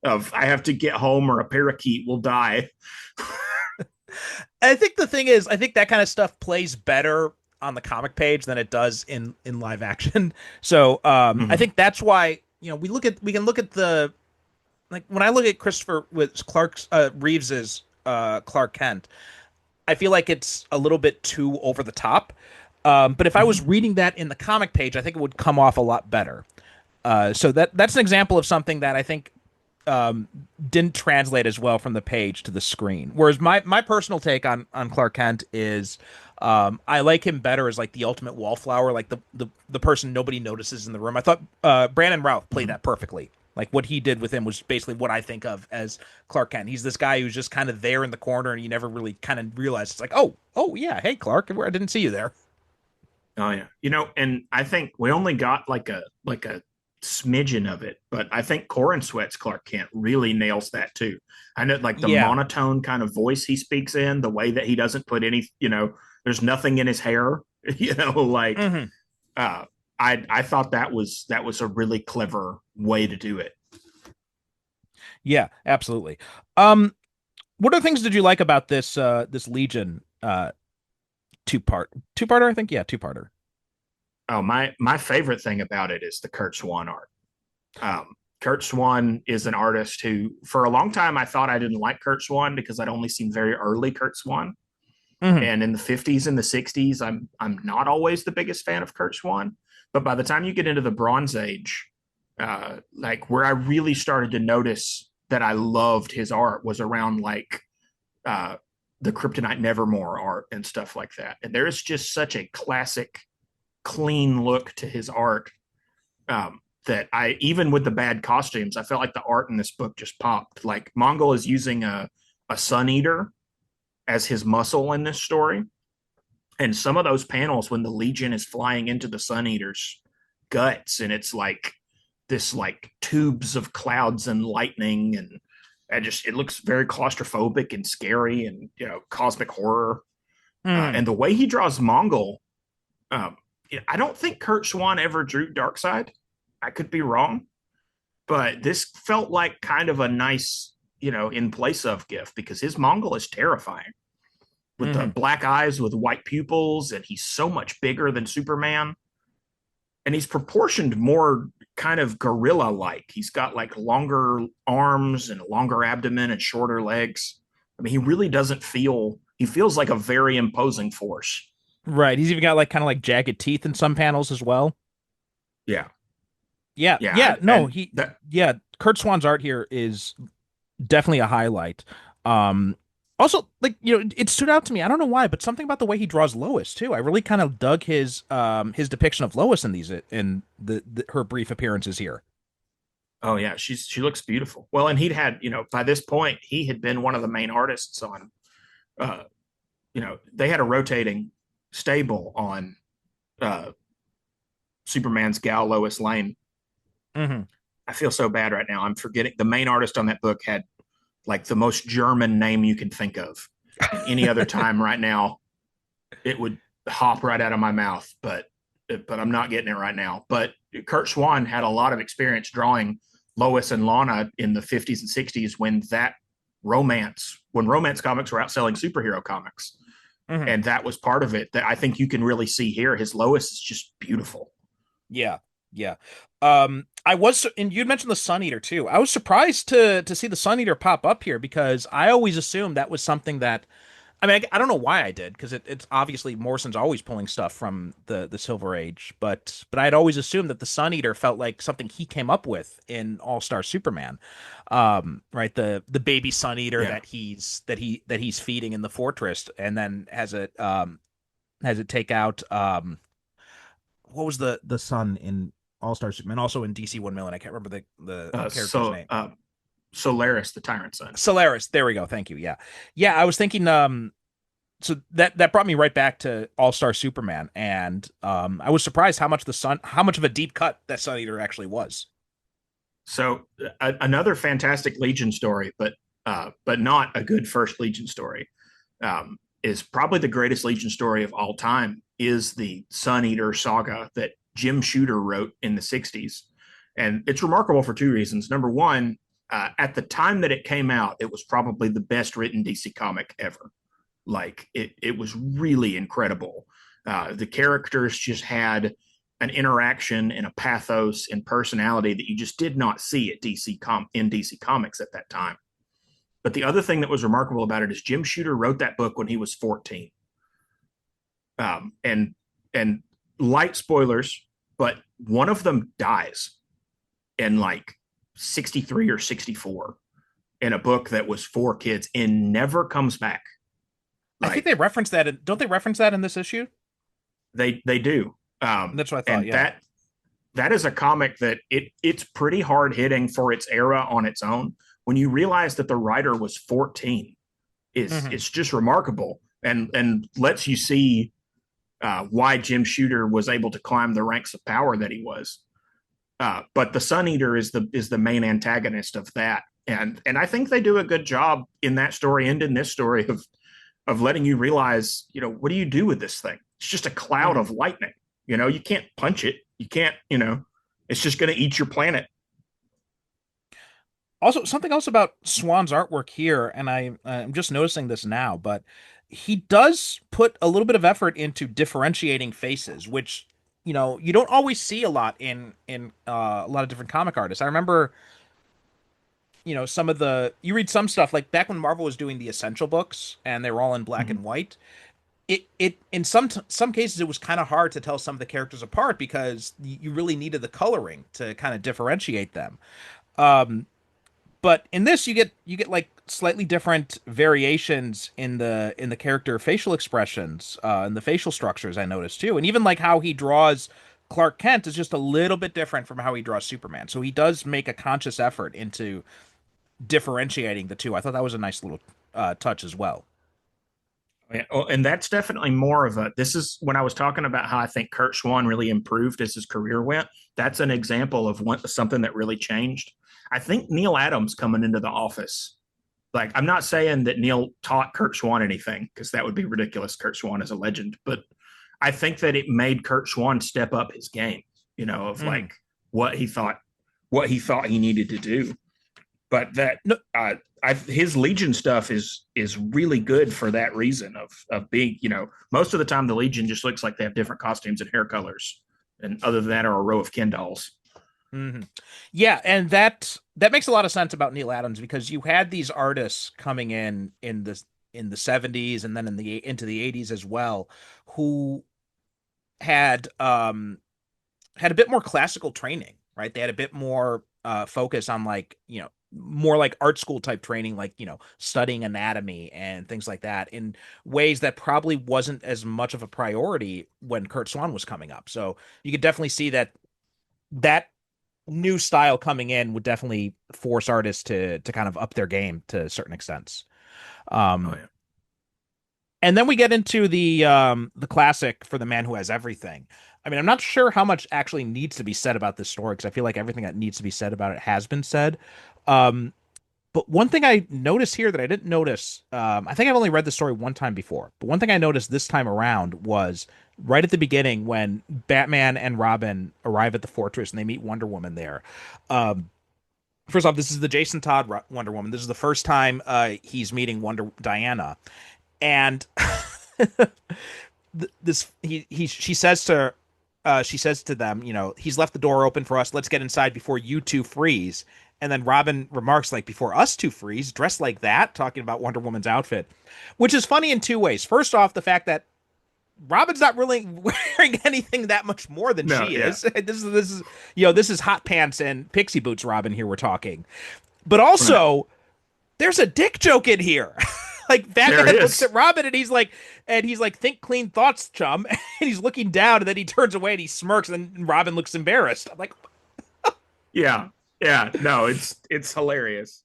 of I have to get home or a parakeet will die. I think the thing is, I think that kind of stuff plays better on the comic page than it does in live action. So I Mm-hmm. think that's why we can look at the like when I look at Christopher with Clark's Reeves's Clark Kent, I feel like it's a little bit too over the top. But if I was Mm-hmm. reading that in the comic page, I think it would come off a lot better. So that's an example of something that I think didn't translate as well from the page to the screen. Whereas my personal take on Clark Kent is I like him better as like the ultimate wallflower, like the person nobody notices in the room. I thought Brandon Routh played Mm-hmm. that perfectly. Like what he did with him was basically what I think of as Clark Kent. He's this guy who's just kind of there in the corner, and you never really kind of realize it's like, oh yeah, hey Clark, I didn't see you there. Oh yeah. And I think we only got like a smidgen of it, but I think Corin Sweat's Clark Kent really nails that too. I know like the Yeah. monotone kind of voice he speaks in, the way that he doesn't put there's nothing in his hair, like Hmm. uh I thought that was a really clever way to do it. Yeah, absolutely. Um, what other things did you like about this Legion two-parter? I think, yeah, two-parter. Oh, my favorite thing about it is the Kurt Swan art. Kurt Swan is an artist who, for a long time, I thought I didn't like Kurt Swan because I'd only seen very early Kurt Swan. Hmm. And in the 50s and the 60s, I'm not always the biggest fan of Kurt Swan. But by the time you get into the Bronze Age, like where I really started to notice that I loved his art was around like uh, the Kryptonite Nevermore art and stuff like that. And there is just such a classic, clean look to his art that I, even with the bad costumes, I felt like the art in this book just popped. Like Mongul is using a sun eater as his muscle in this story. And some of those panels when the Legion is flying into the Sun Eater's guts, and it's like this like tubes of clouds and lightning, and it looks very claustrophobic and scary, and cosmic horror. Mm. And the way he draws Mongul, um, I don't think Kurt Swan ever drew Darkseid. I could be wrong, but this felt like kind of a nice, in place of gift, because his Mongul is terrifying with the Hmm. black eyes with white pupils, and he's so much bigger than Superman. And he's proportioned more kind of gorilla like. He's got like longer arms and a longer abdomen and shorter legs. I mean, he really doesn't he feels like a very imposing force. Right. He's even got like kind of like jagged teeth in some panels as well. Yeah. Yeah. Yeah. Yeah. No, And that, yeah, Kurt Swan's art here is definitely a highlight. Um, Also, like, it stood out to me. I don't know why, but something about the way he draws Lois too. I really kind of dug his depiction of Lois in her brief appearances here. oh yeah, she looks beautiful. Well, and he'd had, by this point, he had been one of the main artists on, uh, they had a rotating stable on uh, Superman's gal Lois Lane. Hmm. I feel so bad right now. I'm forgetting the main artist on that book had like the most German name you can think of. And any other time right now, it would hop right out of my mouth, but I'm not getting it right now. But Kurt Swan had a lot of experience drawing Lois and Lana in the 50s and 60s when romance comics were outselling superhero comics. Hmm. And that was part of it that I think you can really see here. His Lois is just beautiful. Yeah, yeah. And you'd mentioned the Sun Eater too. I was surprised to see the Sun Eater pop up here because I always assumed that was something that, I mean, I don't know why I did because it's obviously Morrison's always pulling stuff from the Silver Age, but I had always assumed that the Sun Eater felt like something he came up with in All Star Superman, right? The baby Sun Eater Yeah. that he's feeding in the fortress, and then has it take out what was the sun in All Star Superman, also in DC 1 million. I can't remember the character's So name. Solaris, the Tyrant Son. Solaris. There we go. Thank you. Yeah, yeah. I was thinking. So that brought me right back to All Star Superman, and I was surprised how much of a deep cut that Sun Eater actually was. So another fantastic Legion story, but not a good first Legion story. Is probably the greatest Legion story of all time. Is the Sun Eater saga that Jim Shooter wrote in the '60s, and it's remarkable for two reasons. Number one, at the time that it came out, it was probably the best written DC comic ever. Like it was really incredible. The characters just had an interaction and a pathos and personality that you just did not see at in DC Comics at that time. But the other thing that was remarkable about it is Jim Shooter wrote that book when he was 14. And light spoilers, but one of them dies in like 63 or 64 in a book that was for kids and never comes back. I think Like don't they reference that in this issue? they do. That's what I thought. And Yeah. that is a comic that it's pretty hard hitting for its era on its own. When you realize that the writer was 14, Hmm. it's just remarkable, and lets you see why Jim Shooter was able to climb the ranks of power that he was. But the Sun Eater is the main antagonist of that, and I think they do a good job in that story and in this story of letting you realize, what do you do with this thing? It's just a cloud Hmm. of lightning. You can't punch it. You can't. It's just going to eat your planet. Also, something else about Swan's artwork here, and I'm just noticing this now, but he does put a little bit of effort into differentiating faces, which you don't always see a lot in a lot of different comic artists. I remember some of the you read some stuff like back when Marvel was doing the Essential books and they were all in black Mhm. and white. It in some cases it was kind of hard to tell some of the characters apart because you really needed the coloring to kind of differentiate them. Um, but in this you get like slightly different variations in the character facial expressions and the facial structures I noticed too, and even like how he draws Clark Kent is just a little bit different from how he draws Superman, so he does make a conscious effort into differentiating the two. I thought that was a nice little touch as well. Yeah, oh, and that's definitely more of a. This is when I was talking about how I think Kurt Schwan really improved as his career went. That's an example of something that really changed. I think Neil Adams coming into the office. Like, I'm not saying that Neil taught Kurt Schwan anything because that would be ridiculous. Kurt Schwan is a legend, but I think that it made Kurt Schwan step up his game. You know, of Mm. like what he thought, he needed to do. But that No, his Legion stuff is really good for that reason of being, most of the time the Legion just looks like they have different costumes and hair colors, and other than that are a row of Ken dolls. mhm. Yeah, and that makes a lot of sense about Neil Adams because you had these artists coming in the 70s and then into the 80s as well, who had had a bit more classical training, right? They had a bit more focus on like, more like art school type training, like, studying anatomy and things like that in ways that probably wasn't as much of a priority when Kurt Swan was coming up. So you could definitely see that new style coming in would definitely force artists to kind of up their game to certain extents. Oh Um, yeah. and then we get into the classic for the man who has everything. I mean, I'm not sure how much actually needs to be said about this story because I feel like everything that needs to be said about it has been said. Um, but one thing I noticed here that I didn't notice, I think I've only read the story one time before, but one thing I noticed this time around was right at the beginning when Batman and Robin arrive at the fortress and they meet Wonder Woman there. Um, First off, this is the Jason Todd Wonder Woman. This is the first time he's meeting Wonder Diana, and this he she says to them, he's left the door open for us. Let's get inside before you two freeze. And then Robin remarks, like, before us two freeze, dressed like that, talking about Wonder Woman's outfit, which is funny in two ways. First off, the fact that Robin's not really wearing anything that much more than No, she yeah. is. This is hot pants and pixie boots Robin here we're talking. But Right. also, there's a dick joke in here. Like There Batman looks is. at Robin and he's like, think clean thoughts, chum. And he's looking down and then he turns away and he smirks and then Robin looks embarrassed. I'm like, Yeah. Yeah. No, it's hilarious.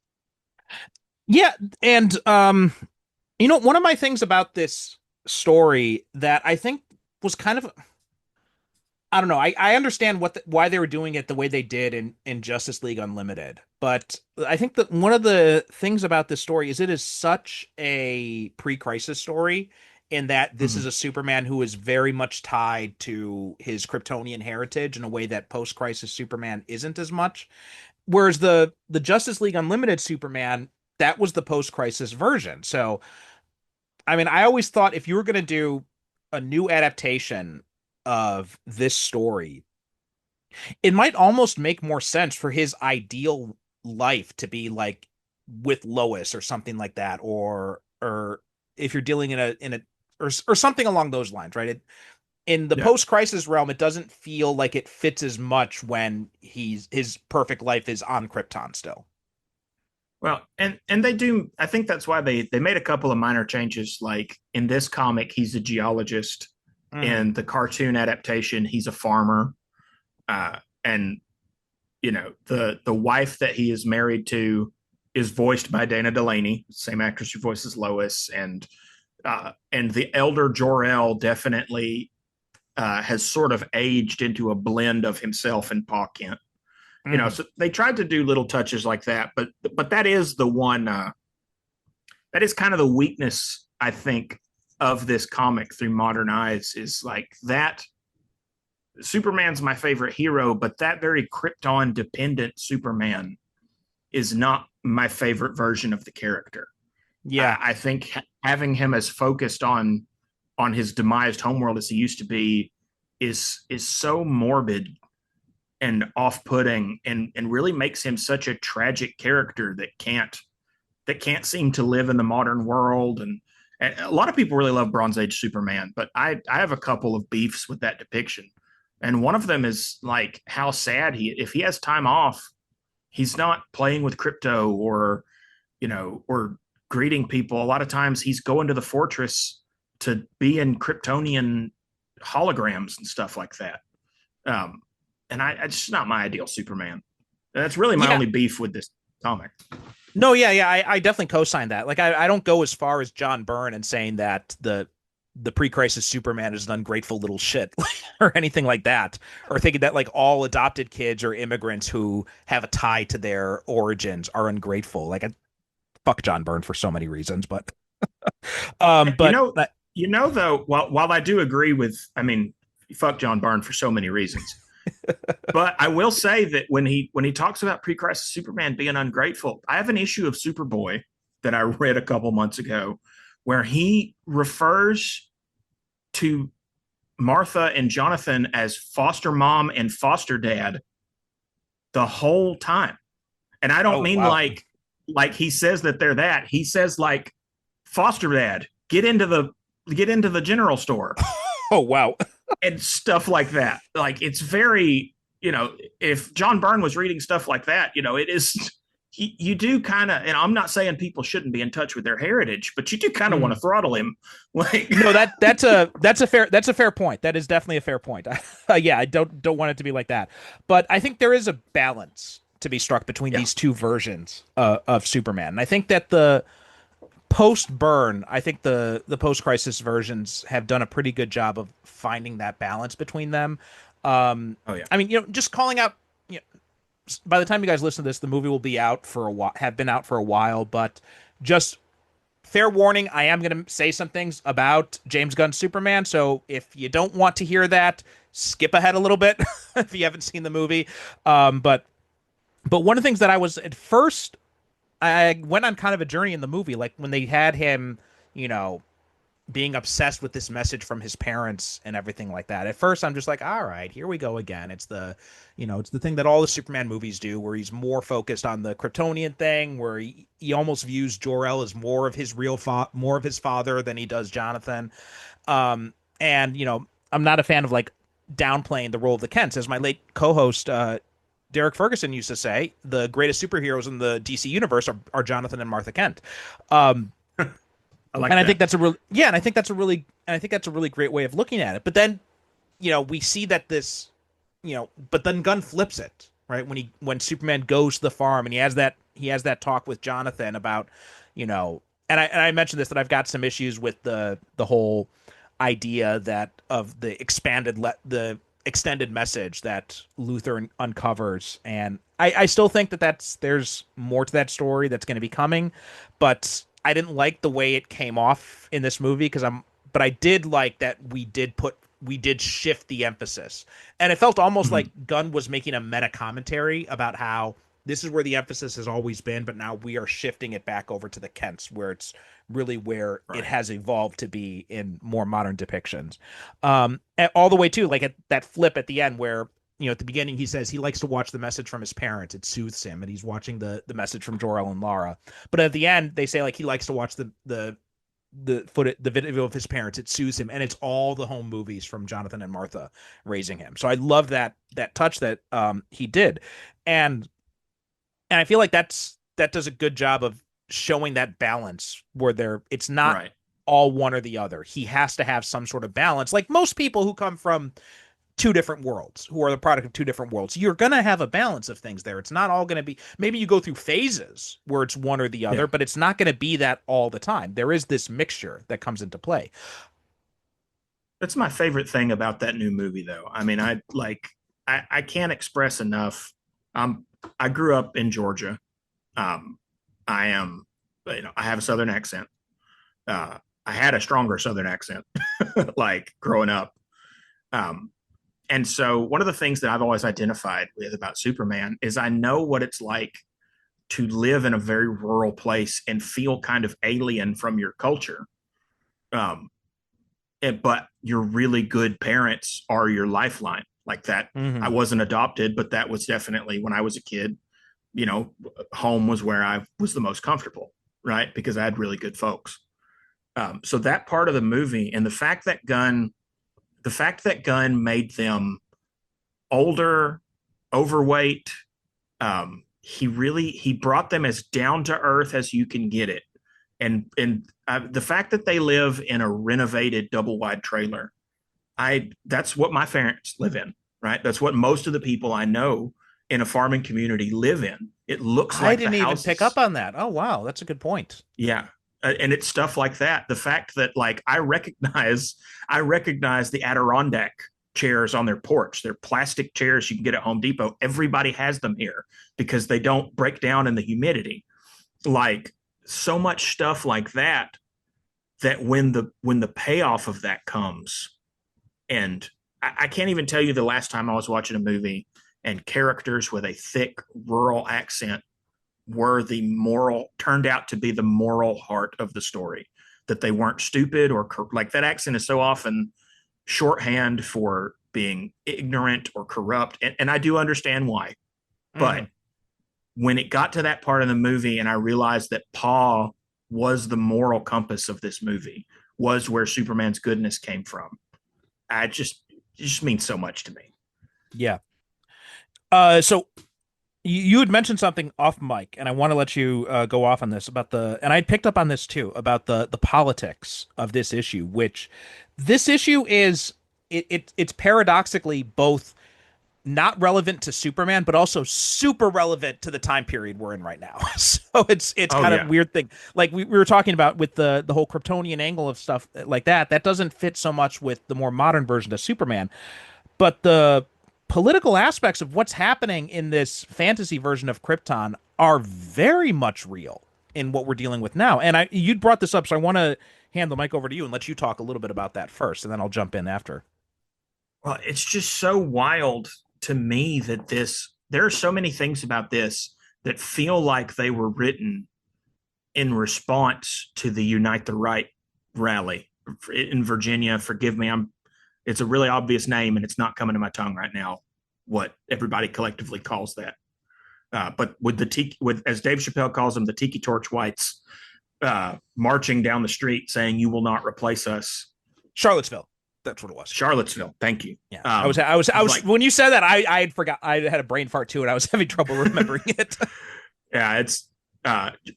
yeah. And one of my things about this story that I think was kind of, I don't know. I understand why they were doing it the way they did in Justice League Unlimited, but I think that one of the things about this story is it is such a pre-crisis story in that this is Mhm. a Superman who is very much tied to his Kryptonian heritage in a way that post-crisis Superman isn't as much. Whereas the Justice League Unlimited Superman, that was the post-crisis version. So, I mean, I always thought if you were going to do a new adaptation of this story, it might almost make more sense for his ideal life to be like with Lois or something like that, or if you're dealing in a or something along those lines, right? In the Yeah. post-crisis realm, it doesn't feel like it fits as much when his perfect life is on Krypton still. Well, and they do. I think that's why they made a couple of minor changes. Like in this comic, he's a geologist. Hmm. In the cartoon adaptation, he's a farmer. And the wife that he is married to is voiced by Dana Delaney, same actress who voices Lois, and the elder Jor-El definitely has sort of aged into a blend of himself and Pa Kent. Hmm. So they tried to do little touches like that, but that is the one that is kind of the weakness I think of this comic through modern eyes is like that Superman's my favorite hero, but that very Krypton dependent Superman is not my favorite version of the character. Yeah. I think having him as focused on his demised homeworld as he used to be is so morbid and off-putting and really makes him such a tragic character that can't seem to live in the modern world and a lot of people really love Bronze Age Superman, but I have a couple of beefs with that depiction. And one of them is like how sad if he has time off, he's not playing with crypto or greeting people. A lot of times he's going to the fortress to be in Kryptonian holograms and stuff like that. Um, and I just not my ideal Superman. And that's really my Yeah. only beef with this comic. No, yeah, I definitely co-sign that. Like, I don't go as far as John Byrne and saying that the pre-crisis Superman is an ungrateful little shit or anything like that, or thinking that like all adopted kids or immigrants who have a tie to their origins are ungrateful. Like, fuck John Byrne for so many reasons, but You but know, though, while I do agree with, I mean, fuck John Byrne for so many reasons, but I will say that when he talks about pre-crisis Superman being ungrateful, I have an issue of Superboy that I read a couple months ago where he refers to Martha and Jonathan as foster mom and foster dad the whole time. And I don't oh mean wow. like he says that they're that. He says like foster dad, get into the general store Oh wow. and stuff like that. Like it's very, if John Byrne was reading stuff like that, it is you do kind of, and I'm not saying people shouldn't be in touch with their heritage, but you do kind of want Mhm. to throttle him. Like No, that's a fair point. That is definitely a fair point. Yeah, I don't want it to be like that, but I think there is a balance to be struck between yeah, these two versions of Superman. And I think that the post Burn, I think the post Crisis versions have done a pretty good job of finding that balance between them. oh yeah, I mean, just calling out. You know, by the time you guys listen to this, the movie will be out for a while, have been out for a while, but just fair warning, I am going to say some things about James Gunn's Superman. So if you don't want to hear that, skip ahead a little bit if you haven't seen the movie. But one of the things that I was at first, I went on kind of a journey in the movie, like when they had him, you know, being obsessed with this message from his parents and everything like that. At first, I'm just like, all right, here we go again. It's the thing that all the Superman movies do, where he's more focused on the Kryptonian thing, where he almost views Jor-El as more of his more of his father than he does Jonathan. And I'm not a fan of like downplaying the role of the Kents, as my late co-host Derek Ferguson used to say. The greatest superheroes in the DC universe are Jonathan and Martha Kent. Um, I like and I that. think that's a really yeah, and I think that's a really great way of looking at it. But then, we see that but then Gunn flips it, right? When Superman goes to the farm and he has that talk with Jonathan about, and I mentioned this, that I've got some issues with the whole idea that of the extended message that Luthor uncovers, and I still think that there's more to that story that's going to be coming, but I didn't like the way it came off in this movie but I did like that we did shift the emphasis, and it felt almost Mhm. like Gunn was making a meta commentary about how this is where the emphasis has always been, but now we are shifting it back over to the Kents, where it's really where it Right. has evolved to be in more modern depictions. And all the way to like at that flip at the end where at the beginning he says he likes to watch the message from his parents, it soothes him, and he's watching the message from Jor-El and Lara. But at the end they say like he likes to watch the video of his parents, it soothes him, and it's all the home movies from Jonathan and Martha raising him. So I love that touch that he did, and I feel like that does a good job of showing that balance where it's not Right. all one or the other. He has to have some sort of balance. Like most people who come from two different worlds, who are the product of two different worlds, you're going to have a balance of things there. It's not all going to be, maybe you go through phases where it's one or the Yeah. other, but it's not going to be that all the time. There is this mixture that comes into play. That's my favorite thing about that new movie, though. I mean, I can't express enough. I grew up in Georgia. Um, I am, I have a Southern accent. I had a stronger Southern accent, like growing up. Um, and so one of the things that I've always identified with about Superman is I know what it's like to live in a very rural place and feel kind of alien from your culture. Um, but your really good parents are your lifeline. Like that, I Mm-hmm. wasn't adopted, but that was definitely when I was a kid. You know, home was where I was the most comfortable, right? Because I had really good folks. So that part of the movie and the fact that Gunn made them older, overweight, he brought them as down to earth as you can get it, and the fact that they live in a renovated double wide trailer, I that's what my parents live in, right? That's what most of the people I know in a farming community live in. It looks I like the didn't even pick houses. up on that. Oh wow, that's a good point. Yeah. And it's stuff like that. The fact that like I recognize the Adirondack chairs on their porch. They're plastic chairs you can get at Home Depot. Everybody has them here because they don't break down in the humidity. Like so much stuff like that, that when the payoff of that comes, and I can't even tell you the last time I was watching a movie and characters with a thick rural accent turned out to be the moral heart of the story, that they weren't stupid or like that accent is so often shorthand for being ignorant or corrupt. And I do understand why. But when it got to that part of the movie and I realized that Pa was the moral compass of this movie, was where Superman's goodness came from, it just means so much to me. Yeah. So you had mentioned something off mic, and I want to let you go off on this about and I picked up on this too, about the politics of this issue, which this issue is it's paradoxically both not relevant to Superman, but also super relevant to the time period we're in right now. So it's Oh kind of yeah. weird thing. Like we were talking about with the whole Kryptonian angle of stuff like that. That doesn't fit so much with the more modern version of Superman, but the political aspects of what's happening in this fantasy version of Krypton are very much real in what we're dealing with now. And you brought this up, so I want to hand the mic over to you and let you talk a little bit about that first, and then I'll jump in after. Well, it's just so wild to me that there are so many things about this that feel like they were written in response to the Unite the Right rally in Virginia. Forgive me, it's a really obvious name and it's not coming to my tongue right now what everybody collectively calls that. But with as Dave Chappelle calls them, the Tiki Torch Whites marching down the street saying, "You will not replace us." Charlottesville. That's what it was. Charlottesville. Thank you. Yeah. I was like, when you said that, I had forgot. I had a brain fart too, and I was having trouble remembering it. Yeah, it's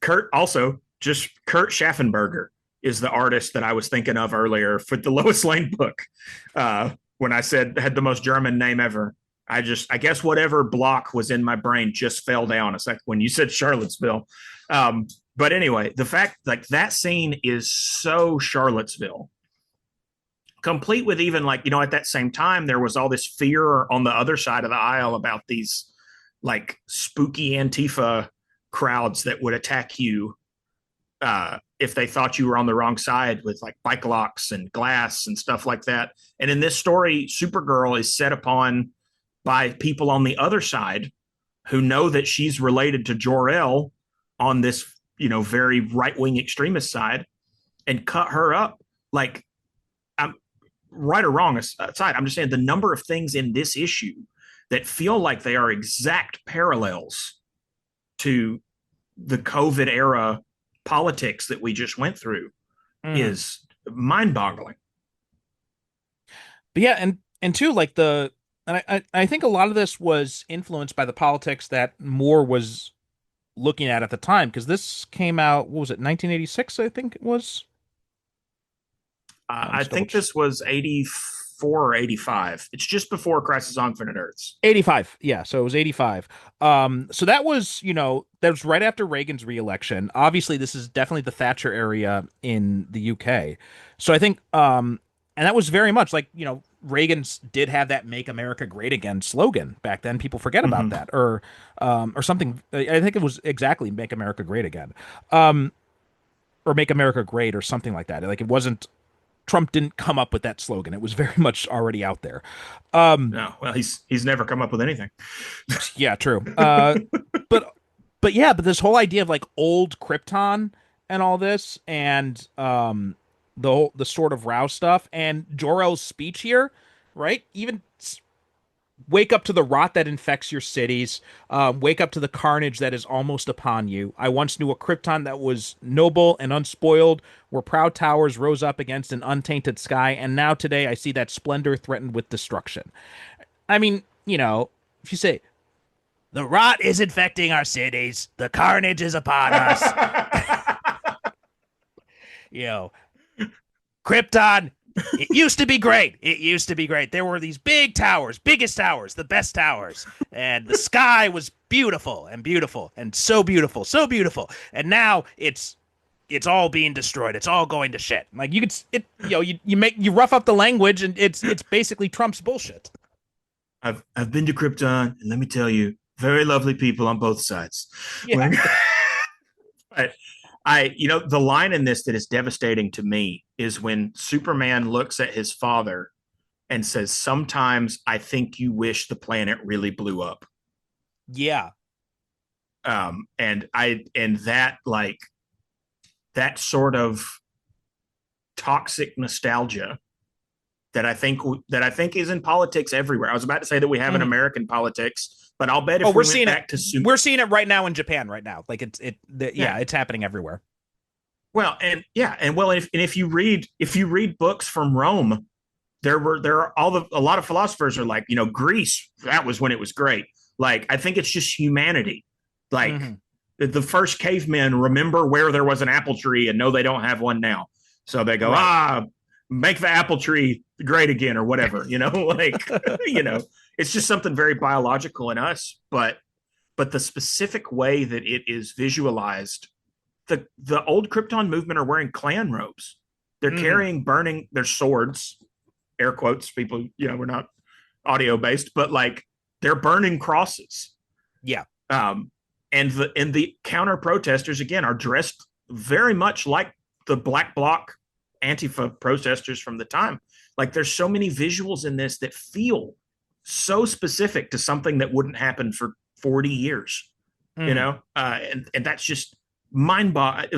Kurt. Also, just Kurt Schaffenberger is the artist that I was thinking of earlier for the Lois Lane book. When I said had the most German name ever, I guess whatever block was in my brain just fell down a second when you said Charlottesville. But anyway, the fact like that scene is so Charlottesville, complete with even like, at that same time, there was all this fear on the other side of the aisle about these like spooky Antifa crowds that would attack you if they thought you were on the wrong side with like bike locks and glass and stuff like that. And in this story, Supergirl is set upon by people on the other side who know that she's related to Jor-El on this, very right-wing extremist side, and cut her up. Like, I'm right or wrong aside, I'm just saying the number of things in this issue that feel like they are exact parallels to the COVID era politics that we just went through is mind-boggling. But yeah, and two, like I think a lot of this was influenced by the politics that Moore was looking at the time, because this came out, what was it, 1986, I think it was? I think this was 84 or 85. It's just before Crisis on Infinite Earths. 85. Yeah, so it was 85. So that was, that was right after Reagan's reelection. Obviously, this is definitely the Thatcher area in the UK. So I think, and that was very much like, Reagan's did have that "Make America Great Again" slogan back then. People forget about that, or something. I think it was exactly "Make America Great Again," or "Make America Great," or something like that. Like, it wasn't, Trump didn't come up with that slogan. It was very much already out there. No, well, he's never come up with anything. Yeah, true. But this whole idea of like old Krypton and all this, and the sort of Row stuff, and Jor-El's speech here, right? Even wake up to the rot that infects your cities. Wake up to the carnage that is almost upon you. I once knew a Krypton that was noble and unspoiled, where proud towers rose up against an untainted sky, and now today I see that splendor threatened with destruction. I mean, if you say, the rot is infecting our cities, the carnage is upon us. Krypton, It used to be great. It used to be great. There were these big towers, biggest towers, the best towers, and the sky was beautiful and beautiful and so beautiful, so beautiful. And now it's all being destroyed. It's all going to shit. Like you could you rough up the language and it's basically Trump's bullshit. I've been to Krypton, and let me tell you, very lovely people on both sides. Yeah. But the line in this that is devastating to me is when Superman looks at his father and says, "Sometimes I think you wish the planet really blew up." Yeah. And that like that sort of toxic nostalgia that I think is in politics everywhere. I was about to say that we have in American politics, but I'll bet if we're seeing back it, to we're seeing it right now in Japan right now. Like it's happening everywhere. Well, if you read books from Rome, there are a lot of philosophers are like, Greece, that was when it was great. Like, I think it's just humanity. Like the first cavemen remember where there was an apple tree and know they don't have one now. So they go, make the apple tree great again or whatever, it's just something very biological in us. But the specific way that it is visualized, the old Krypton movement are wearing clan robes. They're carrying their swords, air quotes, people, we're not audio based, but like they're burning crosses. Yeah. And the counter protesters again are dressed very much like the Black Bloc Antifa protesters from the time. Like there's so many visuals in this that feel so specific to something that wouldn't happen for 40 years, and that's just mind-boggling.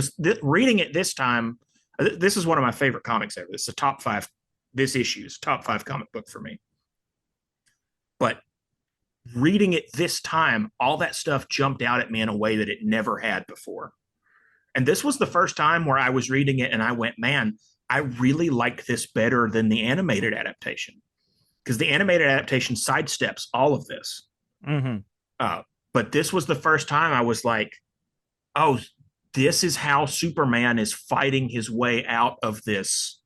Reading it this time, this is one of my favorite comics ever. This is a top 5. This issue's top 5 comic book for me. But reading it this time, all that stuff jumped out at me in a way that it never had before. And this was the first time where I was reading it and I went, man, I really like this better than the animated adaptation, because the animated adaptation sidesteps all of this. But this was the first time I was like, oh, this is how Superman is fighting his way out of this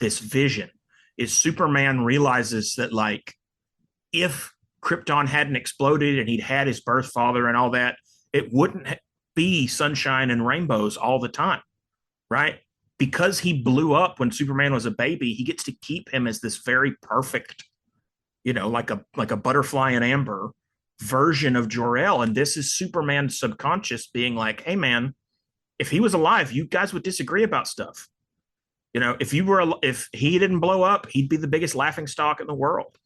vision. Is Superman realizes that, like, if Krypton hadn't exploded and he'd had his birth father and all that, it wouldn't be sunshine and rainbows all the time, right? Because he blew up when Superman was a baby, he gets to keep him as this very perfect, like a butterfly in amber version of Jor-El. And this is Superman's subconscious being like, hey man, if he was alive, you guys would disagree about stuff. If he didn't blow up, he'd be the biggest laughingstock in the world.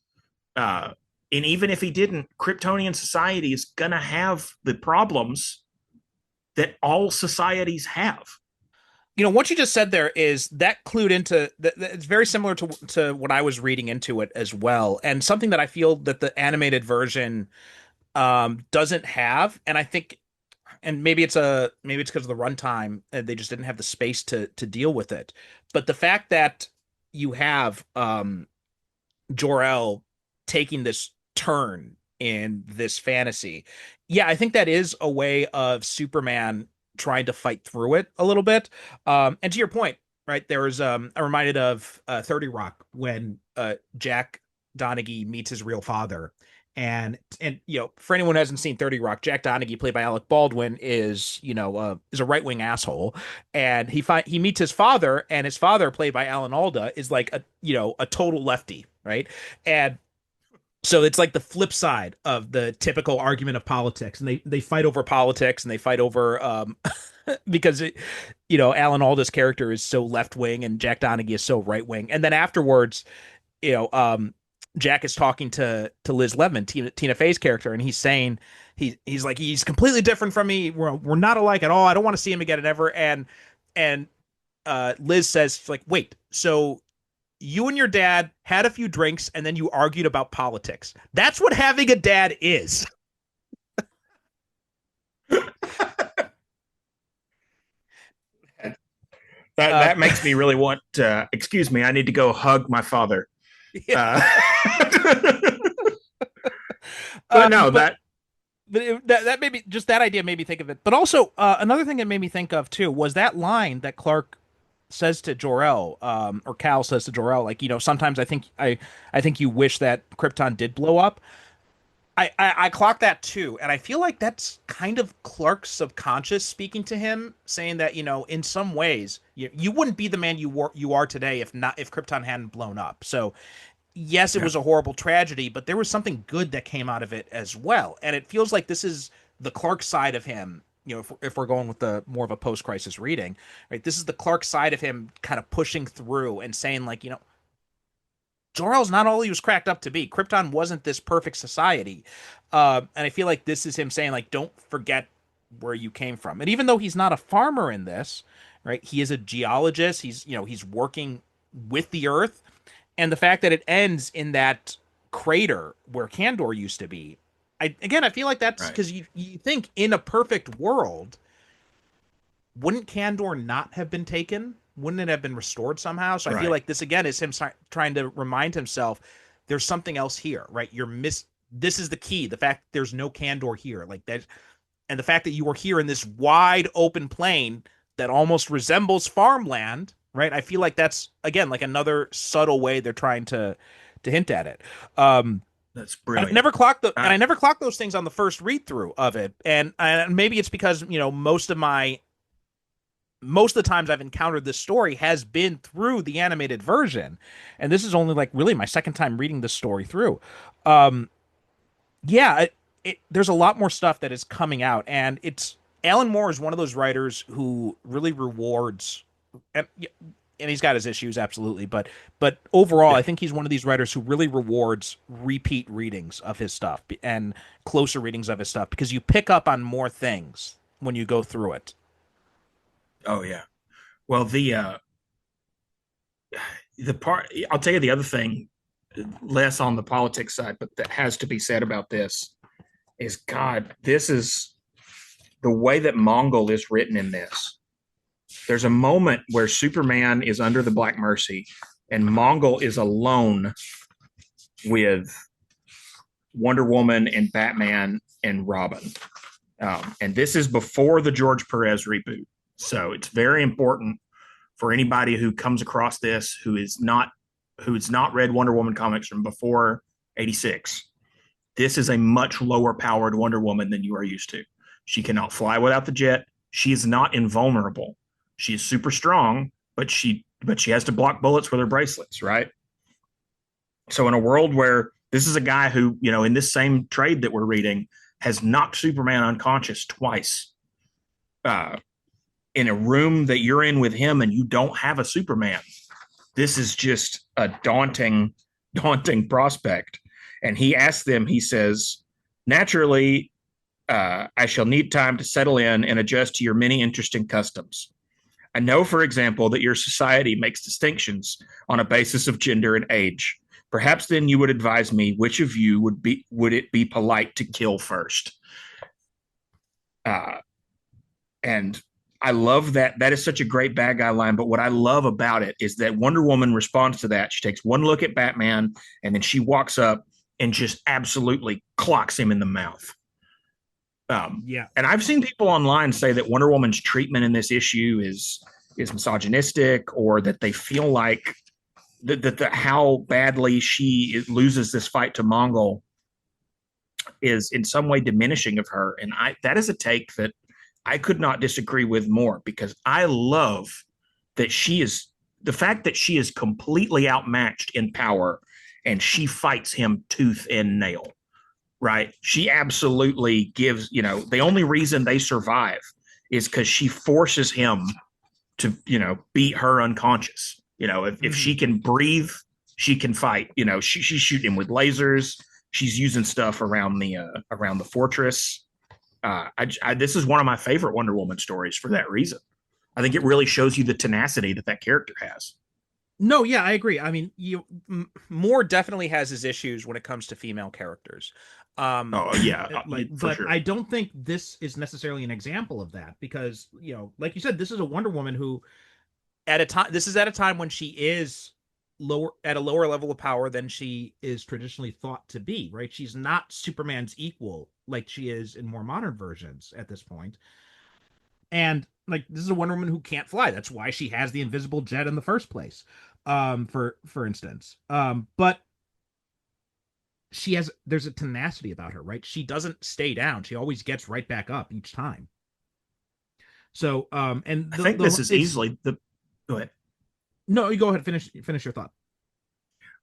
And even if he didn't, Kryptonian society is going to have the problems that all societies have. What you just said there is that clued into it's very similar to what I was reading into it as well. And something that I feel that the animated version doesn't have. And I think, and maybe it's because of the runtime, they just didn't have the space to deal with it. But the fact that you have Jor-El taking this turn in this fantasy, I think that is a way of Superman trying to fight through it a little bit. And to your point, right, there was I'm reminded of 30 Rock when Jack Donaghy meets his real father. And for anyone who hasn't seen 30 Rock, Jack Donaghy, played by Alec Baldwin, is a right-wing asshole, and he meets his father, and his father, played by Alan Alda, is like a total lefty, right? And so it's like the flip side of the typical argument of politics, and they fight over politics, and they fight over because Alan Alda's character is so left-wing and Jack Donaghy is so right-wing, and then afterwards, Jack is talking to Liz Lemon, Tina Fey's character, and he's saying he's like, he's completely different from me. We're not alike at all. I don't want to see him again and ever. And Liz says, like, wait, so you and your dad had a few drinks and then you argued about politics. That's what having a dad is. That makes me really want excuse me, I need to go hug my father. Yeah. But no, that made me, just that idea made me think of it. But also another thing that made me think of too was that line that Clark says to Jor-El, or Cal says to Jor-El, like, sometimes I think you wish that Krypton did blow up. I clock that too, and I feel like that's kind of Clark's subconscious speaking to him, saying that in some ways you wouldn't be the man you are today if Krypton hadn't blown up. So yes, it Yeah. was a horrible tragedy, but there was something good that came out of it as well, and it feels like this is the Clark side of him. If we're going with the more of a post-crisis reading, right? This is the Clark side of him kind of pushing through and saying like, Jor-El's not all he was cracked up to be. Krypton wasn't this perfect society. And I feel like this is him saying, like, don't forget where you came from. And even though he's not a farmer in this, right, he is a geologist. He's working with the earth. And the fact that it ends in that crater where Kandor used to be, I feel like that's Right. because you think in a perfect world, wouldn't Kandor not have been taken? Wouldn't it have been restored somehow? So I feel Right. like this again is him trying to remind himself there's something else here, right? This is the key. The fact there's no Kandor here, like that, and the fact that you are here in this wide open plain that almost resembles farmland, right? I feel like that's again like another subtle way they're trying to hint at it. That's I've brilliant. never clocked Uh, I never clocked those things on the first read through of it, and maybe it's because most of the times I've encountered this story has been through the animated version, and this is only like really my second time reading this story through. Um, yeah, there's a lot more stuff that is coming out, and it's Alan Moore is one of those writers who really rewards, and, and he's got his issues absolutely, but overall, yeah. I think he's one of these writers who really rewards repeat readings of his stuff and closer readings of his stuff because you pick up on more things when you go through it. Oh yeah. Well, the part I'll tell you the other thing, less on the politics side, but that has to be said about this is God. This is the way that Mongul is written in this. There's a moment where Superman is under the Black Mercy, and Mongul is alone with Wonder Woman and Batman and Robin. And this is before the George Perez reboot. So it's very important for anybody who comes across this who's not read Wonder Woman comics from before 86. This is a much lower powered Wonder Woman than you are used to. She cannot fly without the jet. She is not invulnerable. She is super strong, but she has to block bullets with her bracelets, right? So in a world where this is a guy who, in this same trade that we're reading, has knocked Superman unconscious twice. Uh, in a room that you're in with him and you don't have a Superman, this is just a daunting prospect. And he asks them, he says, naturally, I shall need time to settle in and adjust to your many interesting customs. I know, for example, that your society makes distinctions on a basis of gender and age. Perhaps then you would advise me which of you would it be polite to kill first. Uh, and I love that. That is such a great bad guy line. But what I love about it is that Wonder Woman responds to that. She takes one look at Batman and then she walks up and just absolutely clocks him in the mouth. Yeah. And I've seen people online say that Wonder Woman's treatment in this issue is misogynistic, or that they feel like that how badly she loses this fight to Mongol is in some way diminishing of her. And that is a take that I could not disagree with more, because I love that the fact that she is completely outmatched in power and she fights him tooth and nail, right? She absolutely gives, the only reason they survive is because she forces him to, beat her unconscious. If Mm-hmm. she can breathe, she can fight. She's shooting him with lasers. She's using stuff around the fortress. This is one of my favorite Wonder Woman stories for that reason. I think it really shows you the tenacity that character has. No, yeah, I agree. I mean, Moore definitely has his issues when it comes to female characters. Oh yeah, for But sure. I don't think this is necessarily an example of that because, like you said, this is a Wonder Woman who this is at a time when she is at a lower level of power than she is traditionally thought to be, right? She's not Superman's equal like she is in more modern versions at this point. And like this is a Wonder Woman who can't fly. That's why she has the invisible jet in the first place. For instance. But there's a tenacity about her, right? She doesn't stay down. She always gets right back up each time. So and I think this is easily the go ahead. No, you go ahead, finish your thought.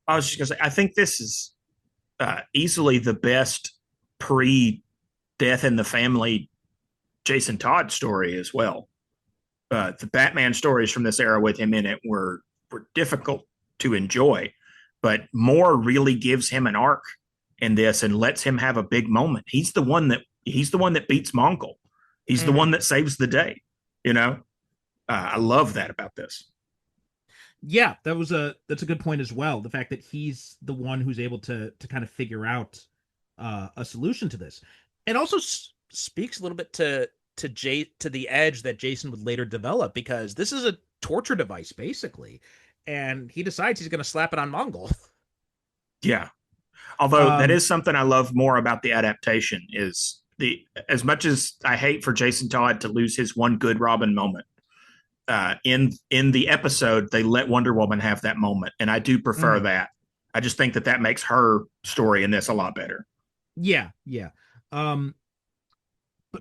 I was just gonna say I think this is easily the best pre Death in the Family Jason Todd story as well. The Batman stories from this era with him in it were difficult to enjoy, but Moore really gives him an arc in this and lets him have a big moment. He's the one that beats Mongul. He's the one that saves the day. You know, I love that about this. Yeah, that's a good point as well. The fact that he's the one who's able to kind of figure out a solution to this, and also speaks a little bit to the edge that Jason would later develop, because this is a torture device basically, and he decides he's going to slap it on Mongul. Yeah, although that is something I love more about the adaptation is as much as I hate for Jason Todd to lose his one good Robin moment. In the episode, they let Wonder Woman have that moment, and I do prefer that. I just think that makes her story in this a lot better. Yeah. But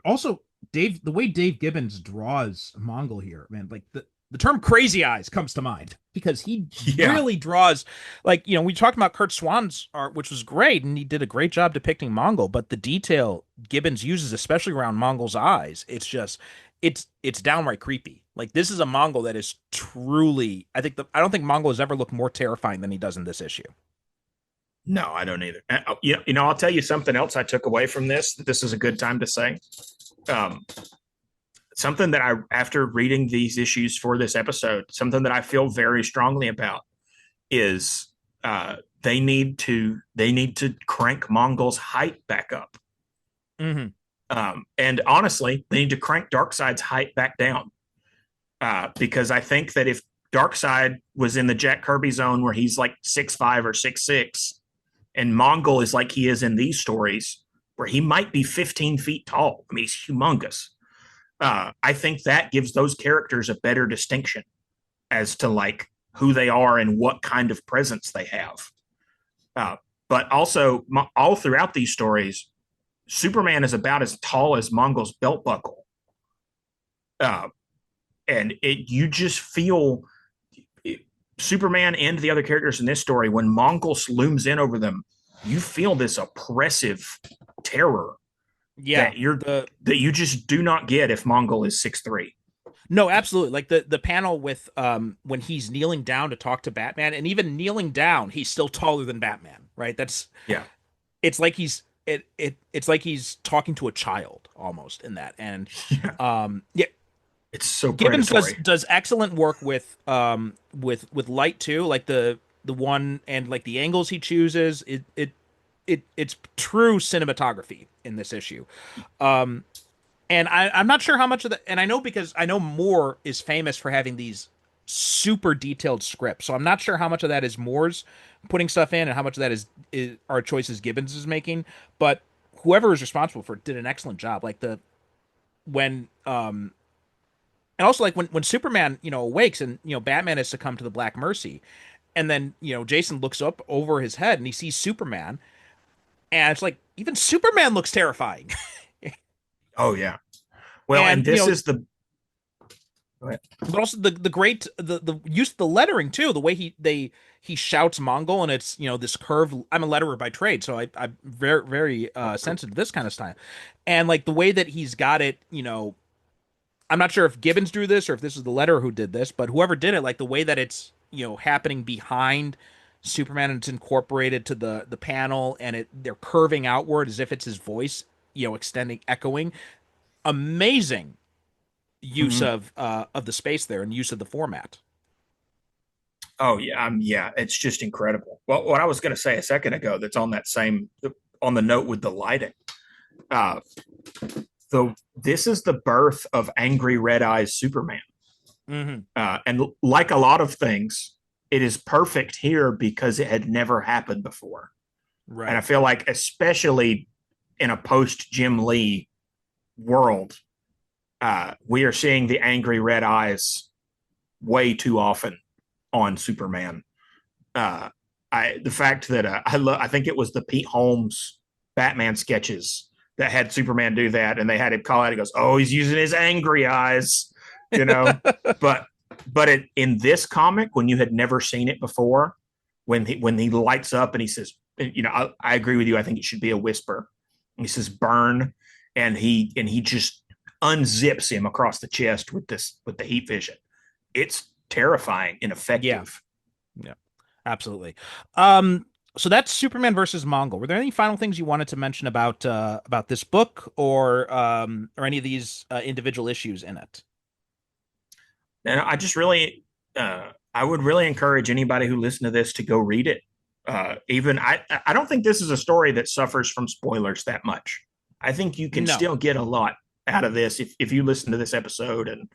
also the way Dave Gibbons draws Mongul here, man, like the term crazy eyes comes to mind, because he really draws, like, we talked about Kurt Swan's art, which was great, and he did a great job depicting Mongul, but the detail Gibbons uses, especially around Mongul's eyes, it's downright creepy. Like, this is a Mongul that is truly, I don't think Mongul has ever looked more terrifying than he does in this issue. No, I don't either. I'll tell you something else I took away from this. This is a good time to say. Something that after reading these issues for this episode, something that I feel very strongly about is they need to crank Mongul's height back up. And honestly, they need to crank Darkseid's height back down. Because I think that if Darkseid was in the Jack Kirby zone where he's like 6'5" or 6'6", and Mongul is like he is in these stories, where he might be 15 feet tall. I mean, he's humongous. I think that gives those characters a better distinction as to like who they are and what kind of presence they have. But also, all throughout these stories, Superman is about as tall as Mongul's belt buckle. And you just feel Superman and the other characters in this story, when Mongul looms in over them, you feel this oppressive terror that you just do not get if Mongul is 6'3". No, absolutely. Like the panel with when he's kneeling down to talk to Batman, and even kneeling down, he's still taller than Batman, right? It's like it's like he's talking to a child almost in that. And it's so Gibbons does excellent work with light too, like the one, and like the angles he chooses. It's true cinematography in this issue. And I'm not sure how much of that, and I know because I know Moore is famous for having these super detailed scripts, so I'm not sure how much of that is Moore's putting stuff in and how much of that is our choices Gibbons is making. But whoever is responsible for it did an excellent job. Like and also, like, when Superman, awakes, and, Batman has succumbed to the Black Mercy, and then, Jason looks up over his head and he sees Superman, and it's like, even Superman looks terrifying. Oh, yeah. Well, and this is the... Go ahead. But also the great, the use of the lettering, too, the way he shouts Mongul, and it's, this curve. I'm a letterer by trade, so I'm very, very sensitive to this kind of style. And, like, the way that he's got it, I'm not sure if Gibbons drew this or if this is the letterer who did this, but whoever did it, like the way that it's, happening behind Superman and it's incorporated to the panel, and they're curving outward as if it's his voice, extending, echoing. Amazing use of the space there and use of the format. Oh yeah, it's just incredible. Well, what I was going to say a second ago, that's on the note with the lighting. This is the birth of Angry Red Eyes Superman. And like a lot of things, it is perfect here because it had never happened before. Right. And I feel like, especially in a post Jim Lee world, we are seeing the angry red eyes way too often on Superman. Uh, the fact that I think it was the Pete Holmes Batman sketches that had Superman do that, and they had him call out. He goes, "Oh, he's using his angry eyes," you know. but in this comic, when you had never seen it before, when he lights up and he says, I agree with you. I think it should be a whisper. He says, "Burn," and he just unzips him across the chest with the heat vision. It's terrifying and Yeah, effective. yeah, absolutely. Um, so that's Superman versus Mongol. Were there any final things you wanted to mention about this book or any of these individual issues in it? And I just really, I would really encourage anybody who listened to this to go read it. Even I don't think this is a story that suffers from spoilers that much. I think you can No. still get a lot out of this if you listen to this episode, and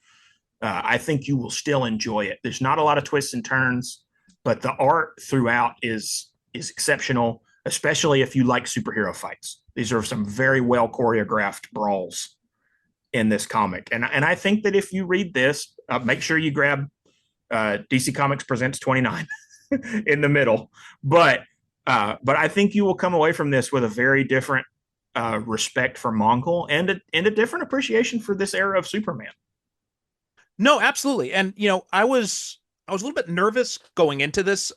I think you will still enjoy it. There's not a lot of twists and turns, but the art throughout is exceptional, especially if you like superhero fights. These are some very well choreographed brawls in this comic, and I think that if you read this, make sure you grab DC Comics Presents 29 in the middle. But I think you will come away from this with a very different respect for Mongol and a different appreciation for this era of Superman. No, absolutely. And I was a little bit nervous going into this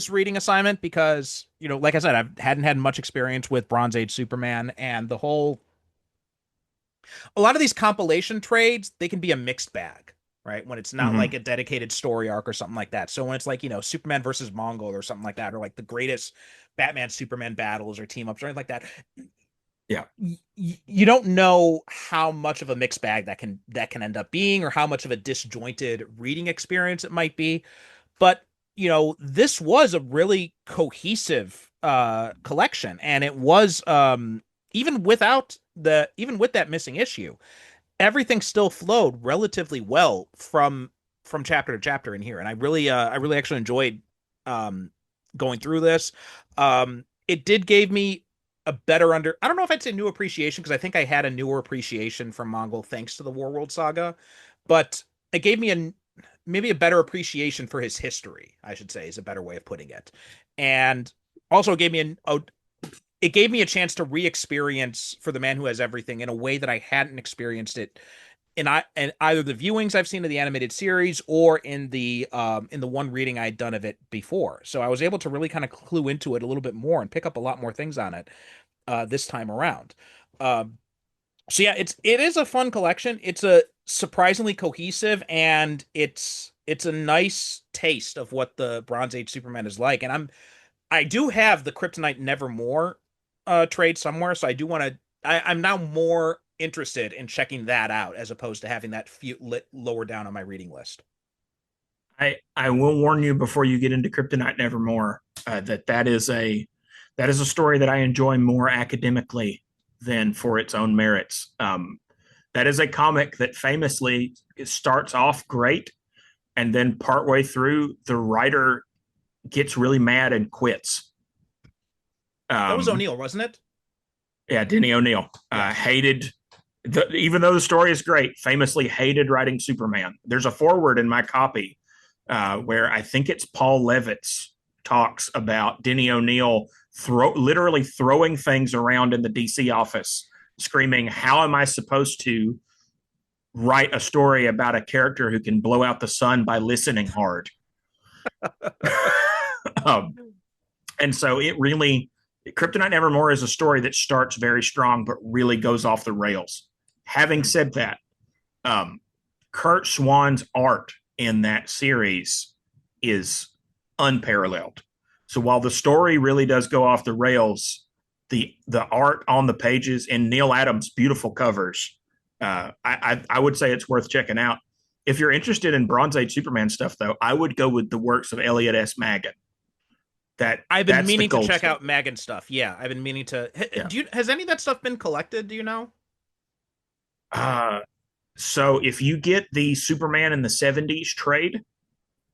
reading assignment because, like I said, I hadn't had much experience with Bronze Age Superman and a lot of these compilation trades, they can be a mixed bag, right? When it's not like Mm-hmm. a dedicated story arc or something like that. So when it's like, Superman versus Mongol or something like that, or like the greatest Batman Superman battles or team ups or anything like that, Yeah. you don't know how much of a mixed bag that can end up being, or how much of a disjointed reading experience it might be. But this was a really cohesive collection, and it was even with that missing issue, everything still flowed relatively well from chapter to chapter in here, and I really actually enjoyed um going through this. It did give me a better I don't know if I'd say new appreciation, because I think I had a newer appreciation from Mongol thanks to the Warworld saga, but it gave me maybe a better appreciation for his history, I should say, is a better way of putting it. And also it gave me a chance to re-experience For the Man Who Has Everything in a way that I hadn't experienced it in either the viewings I've seen of the animated series or in the one reading I had done of it before. So I was able to really kind of clue into it a little bit more and pick up a lot more things on it this time around. Um, so yeah, it is a fun collection. It's a surprisingly cohesive, and it's a nice taste of what the Bronze Age Superman is like. And I do have the Kryptonite Nevermore trade somewhere, so I do want to. I'm now more interested in checking that out as opposed to having that lower down on my reading list. I will warn you before you get into Kryptonite Nevermore that is a story that I enjoy more academically than for its own merits. That is a comic that famously it starts off great, and then partway through, the writer gets really mad and quits. That was Um, O'Neill, wasn't it? yeah, Denny O'Neill Yeah. hated even though the story is great, famously hated writing Superman. There's a foreword in my copy where I think it's Paul Levitz talks about Denny O'Neill literally throwing things around in the DC office, screaming, "How am I supposed to write a story about a character who can blow out the sun by listening hard?" um, and so it really, Kryptonite Nevermore is a story that starts very strong, but really goes off the rails. Having said that, um, Kurt Swan's art in that series is unparalleled. So while the story really does go off the rails, the art on the pages and Neil Adams' beautiful covers, I would say it's worth checking out. If you're interested in Bronze Age Superman stuff, though, I would go with the works of Elliot S. Maggin. I've been That's the meaning to gold check stuff. out Megan stuff. Yeah, I've been meaning to. Yeah. Has any of that stuff been collected? Do you know? Uh, so if you get the Superman in the 70s trade,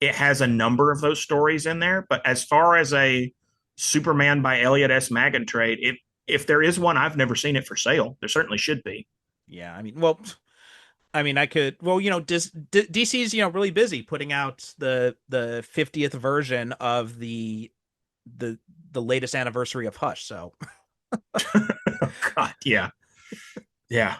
it has a number of those stories in there. But as far as a Superman by Elliot S. Maggin trade, if there is one, I've never seen it for sale. There certainly should be. Yeah, I mean, well, I mean, I could. Well, DC's really busy putting out the 50th version of the the latest anniversary of Hush. So, God, yeah, yeah.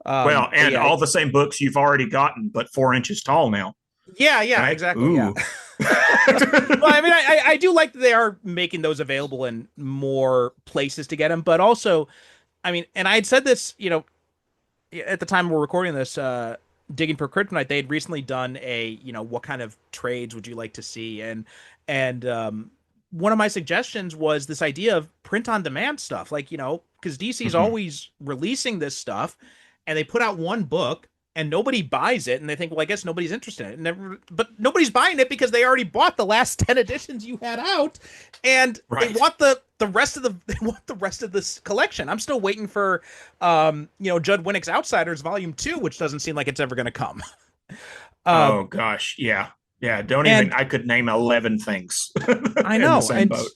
Well, but and yeah, all the same books you've already gotten, but 4 inches tall now, yeah, right? exactly, yeah. Ooh. Well, I mean, I do like that they are making those available in more places to get them, but also, I mean, and I had said this, at the time we're recording this, Digging for Kryptonite, they had recently done a, what kind of trades would you like to see? And one of my suggestions was this idea of print on demand stuff, like, because DC's Mhm. always releasing this stuff and they put out one book and nobody buys it and they think, well, I guess nobody's interested in it. But nobody's buying it because they already bought the last 10 editions you had out and Right. they want the rest of this collection. I'm still waiting for Judd Winnick's Outsiders Volume 2, which doesn't seem like it's ever going to come. Oh gosh, yeah, yeah. Don't And even. I could name 11 things I in the know, same boat.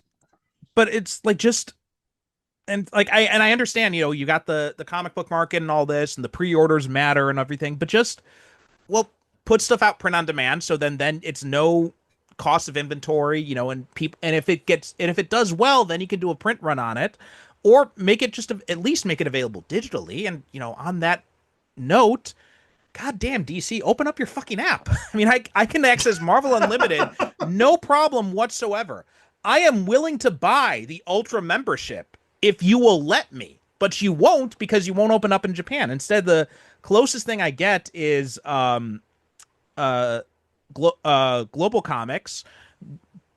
but it's like just and like I understand, you got the comic book market and all this, and the pre-orders matter and everything, but just put stuff out print on demand, so then it's no cost of inventory, and people, and if it does well, then you can do a print run on it, or make it just at least make it available digitally. And on that note, goddamn DC, open up your fucking app. I mean, I can access Marvel Unlimited no problem whatsoever. I am willing to buy the Ultra membership if you will let me, but you won't because you won't open up in Japan. Instead, the closest thing I get is Global Comics,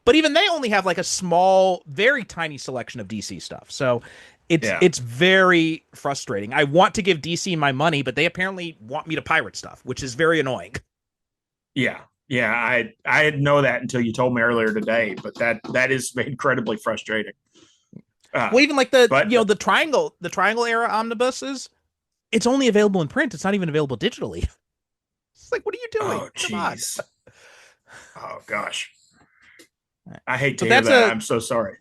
but even they only have like a small, very tiny selection of DC stuff. So it's very frustrating. I want to give DC my money, but they apparently want me to pirate stuff, which is very annoying. Yeah, yeah. I didn't know that until you told me earlier today, but that is incredibly frustrating. Well, even like the but the triangle era omnibuses, it's only available in print. It's not even available digitally. It's like, what are you doing? Oh, Come on. jeez. Oh gosh. I hate to So hear that's that. I'm so sorry.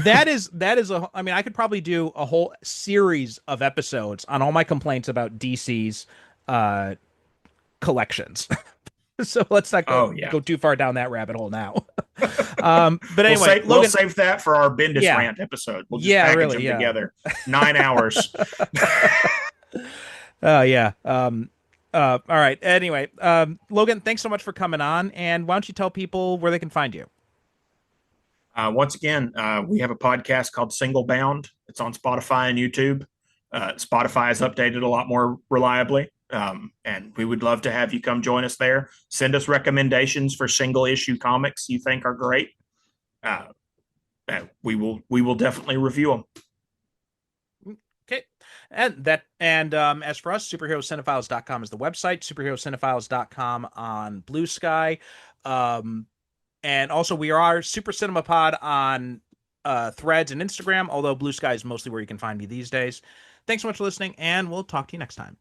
that is I mean, I could probably do a whole series of episodes on all my complaints about DC's collections. So let's not go too far down that rabbit hole now. But anyway, we'll save that for our Bendis rant episode. We'll just package them together. 9 hours. Oh yeah. All right. Anyway, Logan, thanks so much for coming on. And why don't you tell people where they can find you? Once again, we have a podcast called Single Bound. It's on Spotify and YouTube. Spotify is updated a lot more reliably. And we would love to have you come join us there. Send us recommendations for single issue comics you think are great. We will definitely review them. Okay. And as for us, superherocinephiles.com is the website, superherocinephiles.com on Blue Sky. And also we are Super Cinema Pod on Threads and Instagram, although Blue Sky is mostly where you can find me these days. Thanks so much for listening, and we'll talk to you next time.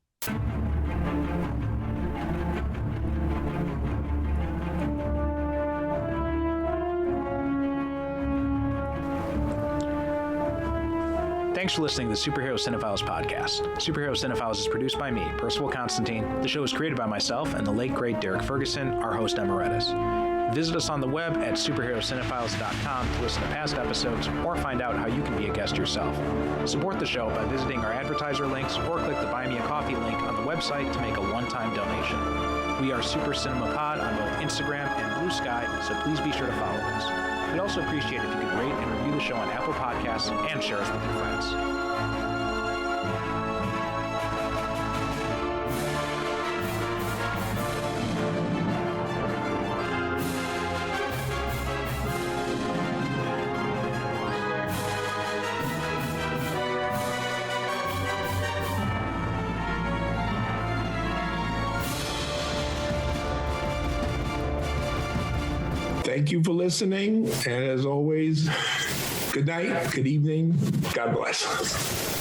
Thanks for listening to the Superhero Cinephiles podcast. Superhero Cinephiles is produced by me, Percival Constantine. The show is created by myself and the late, great Derek Ferguson, our host emeritus. Visit us on the web at superherocinephiles.com to listen to past episodes or find out how you can be a guest yourself. Support the show by visiting our advertiser links or click the Buy Me a Coffee link on the website to make a one-time donation. We are Super Cinema Pod on both Instagram and Blue Sky, so please be sure to follow us. We'd also appreciate it if you could rate and review the show on Apple Podcasts and share us with your friends. Thank you for listening. And as always, good night, good evening. God bless.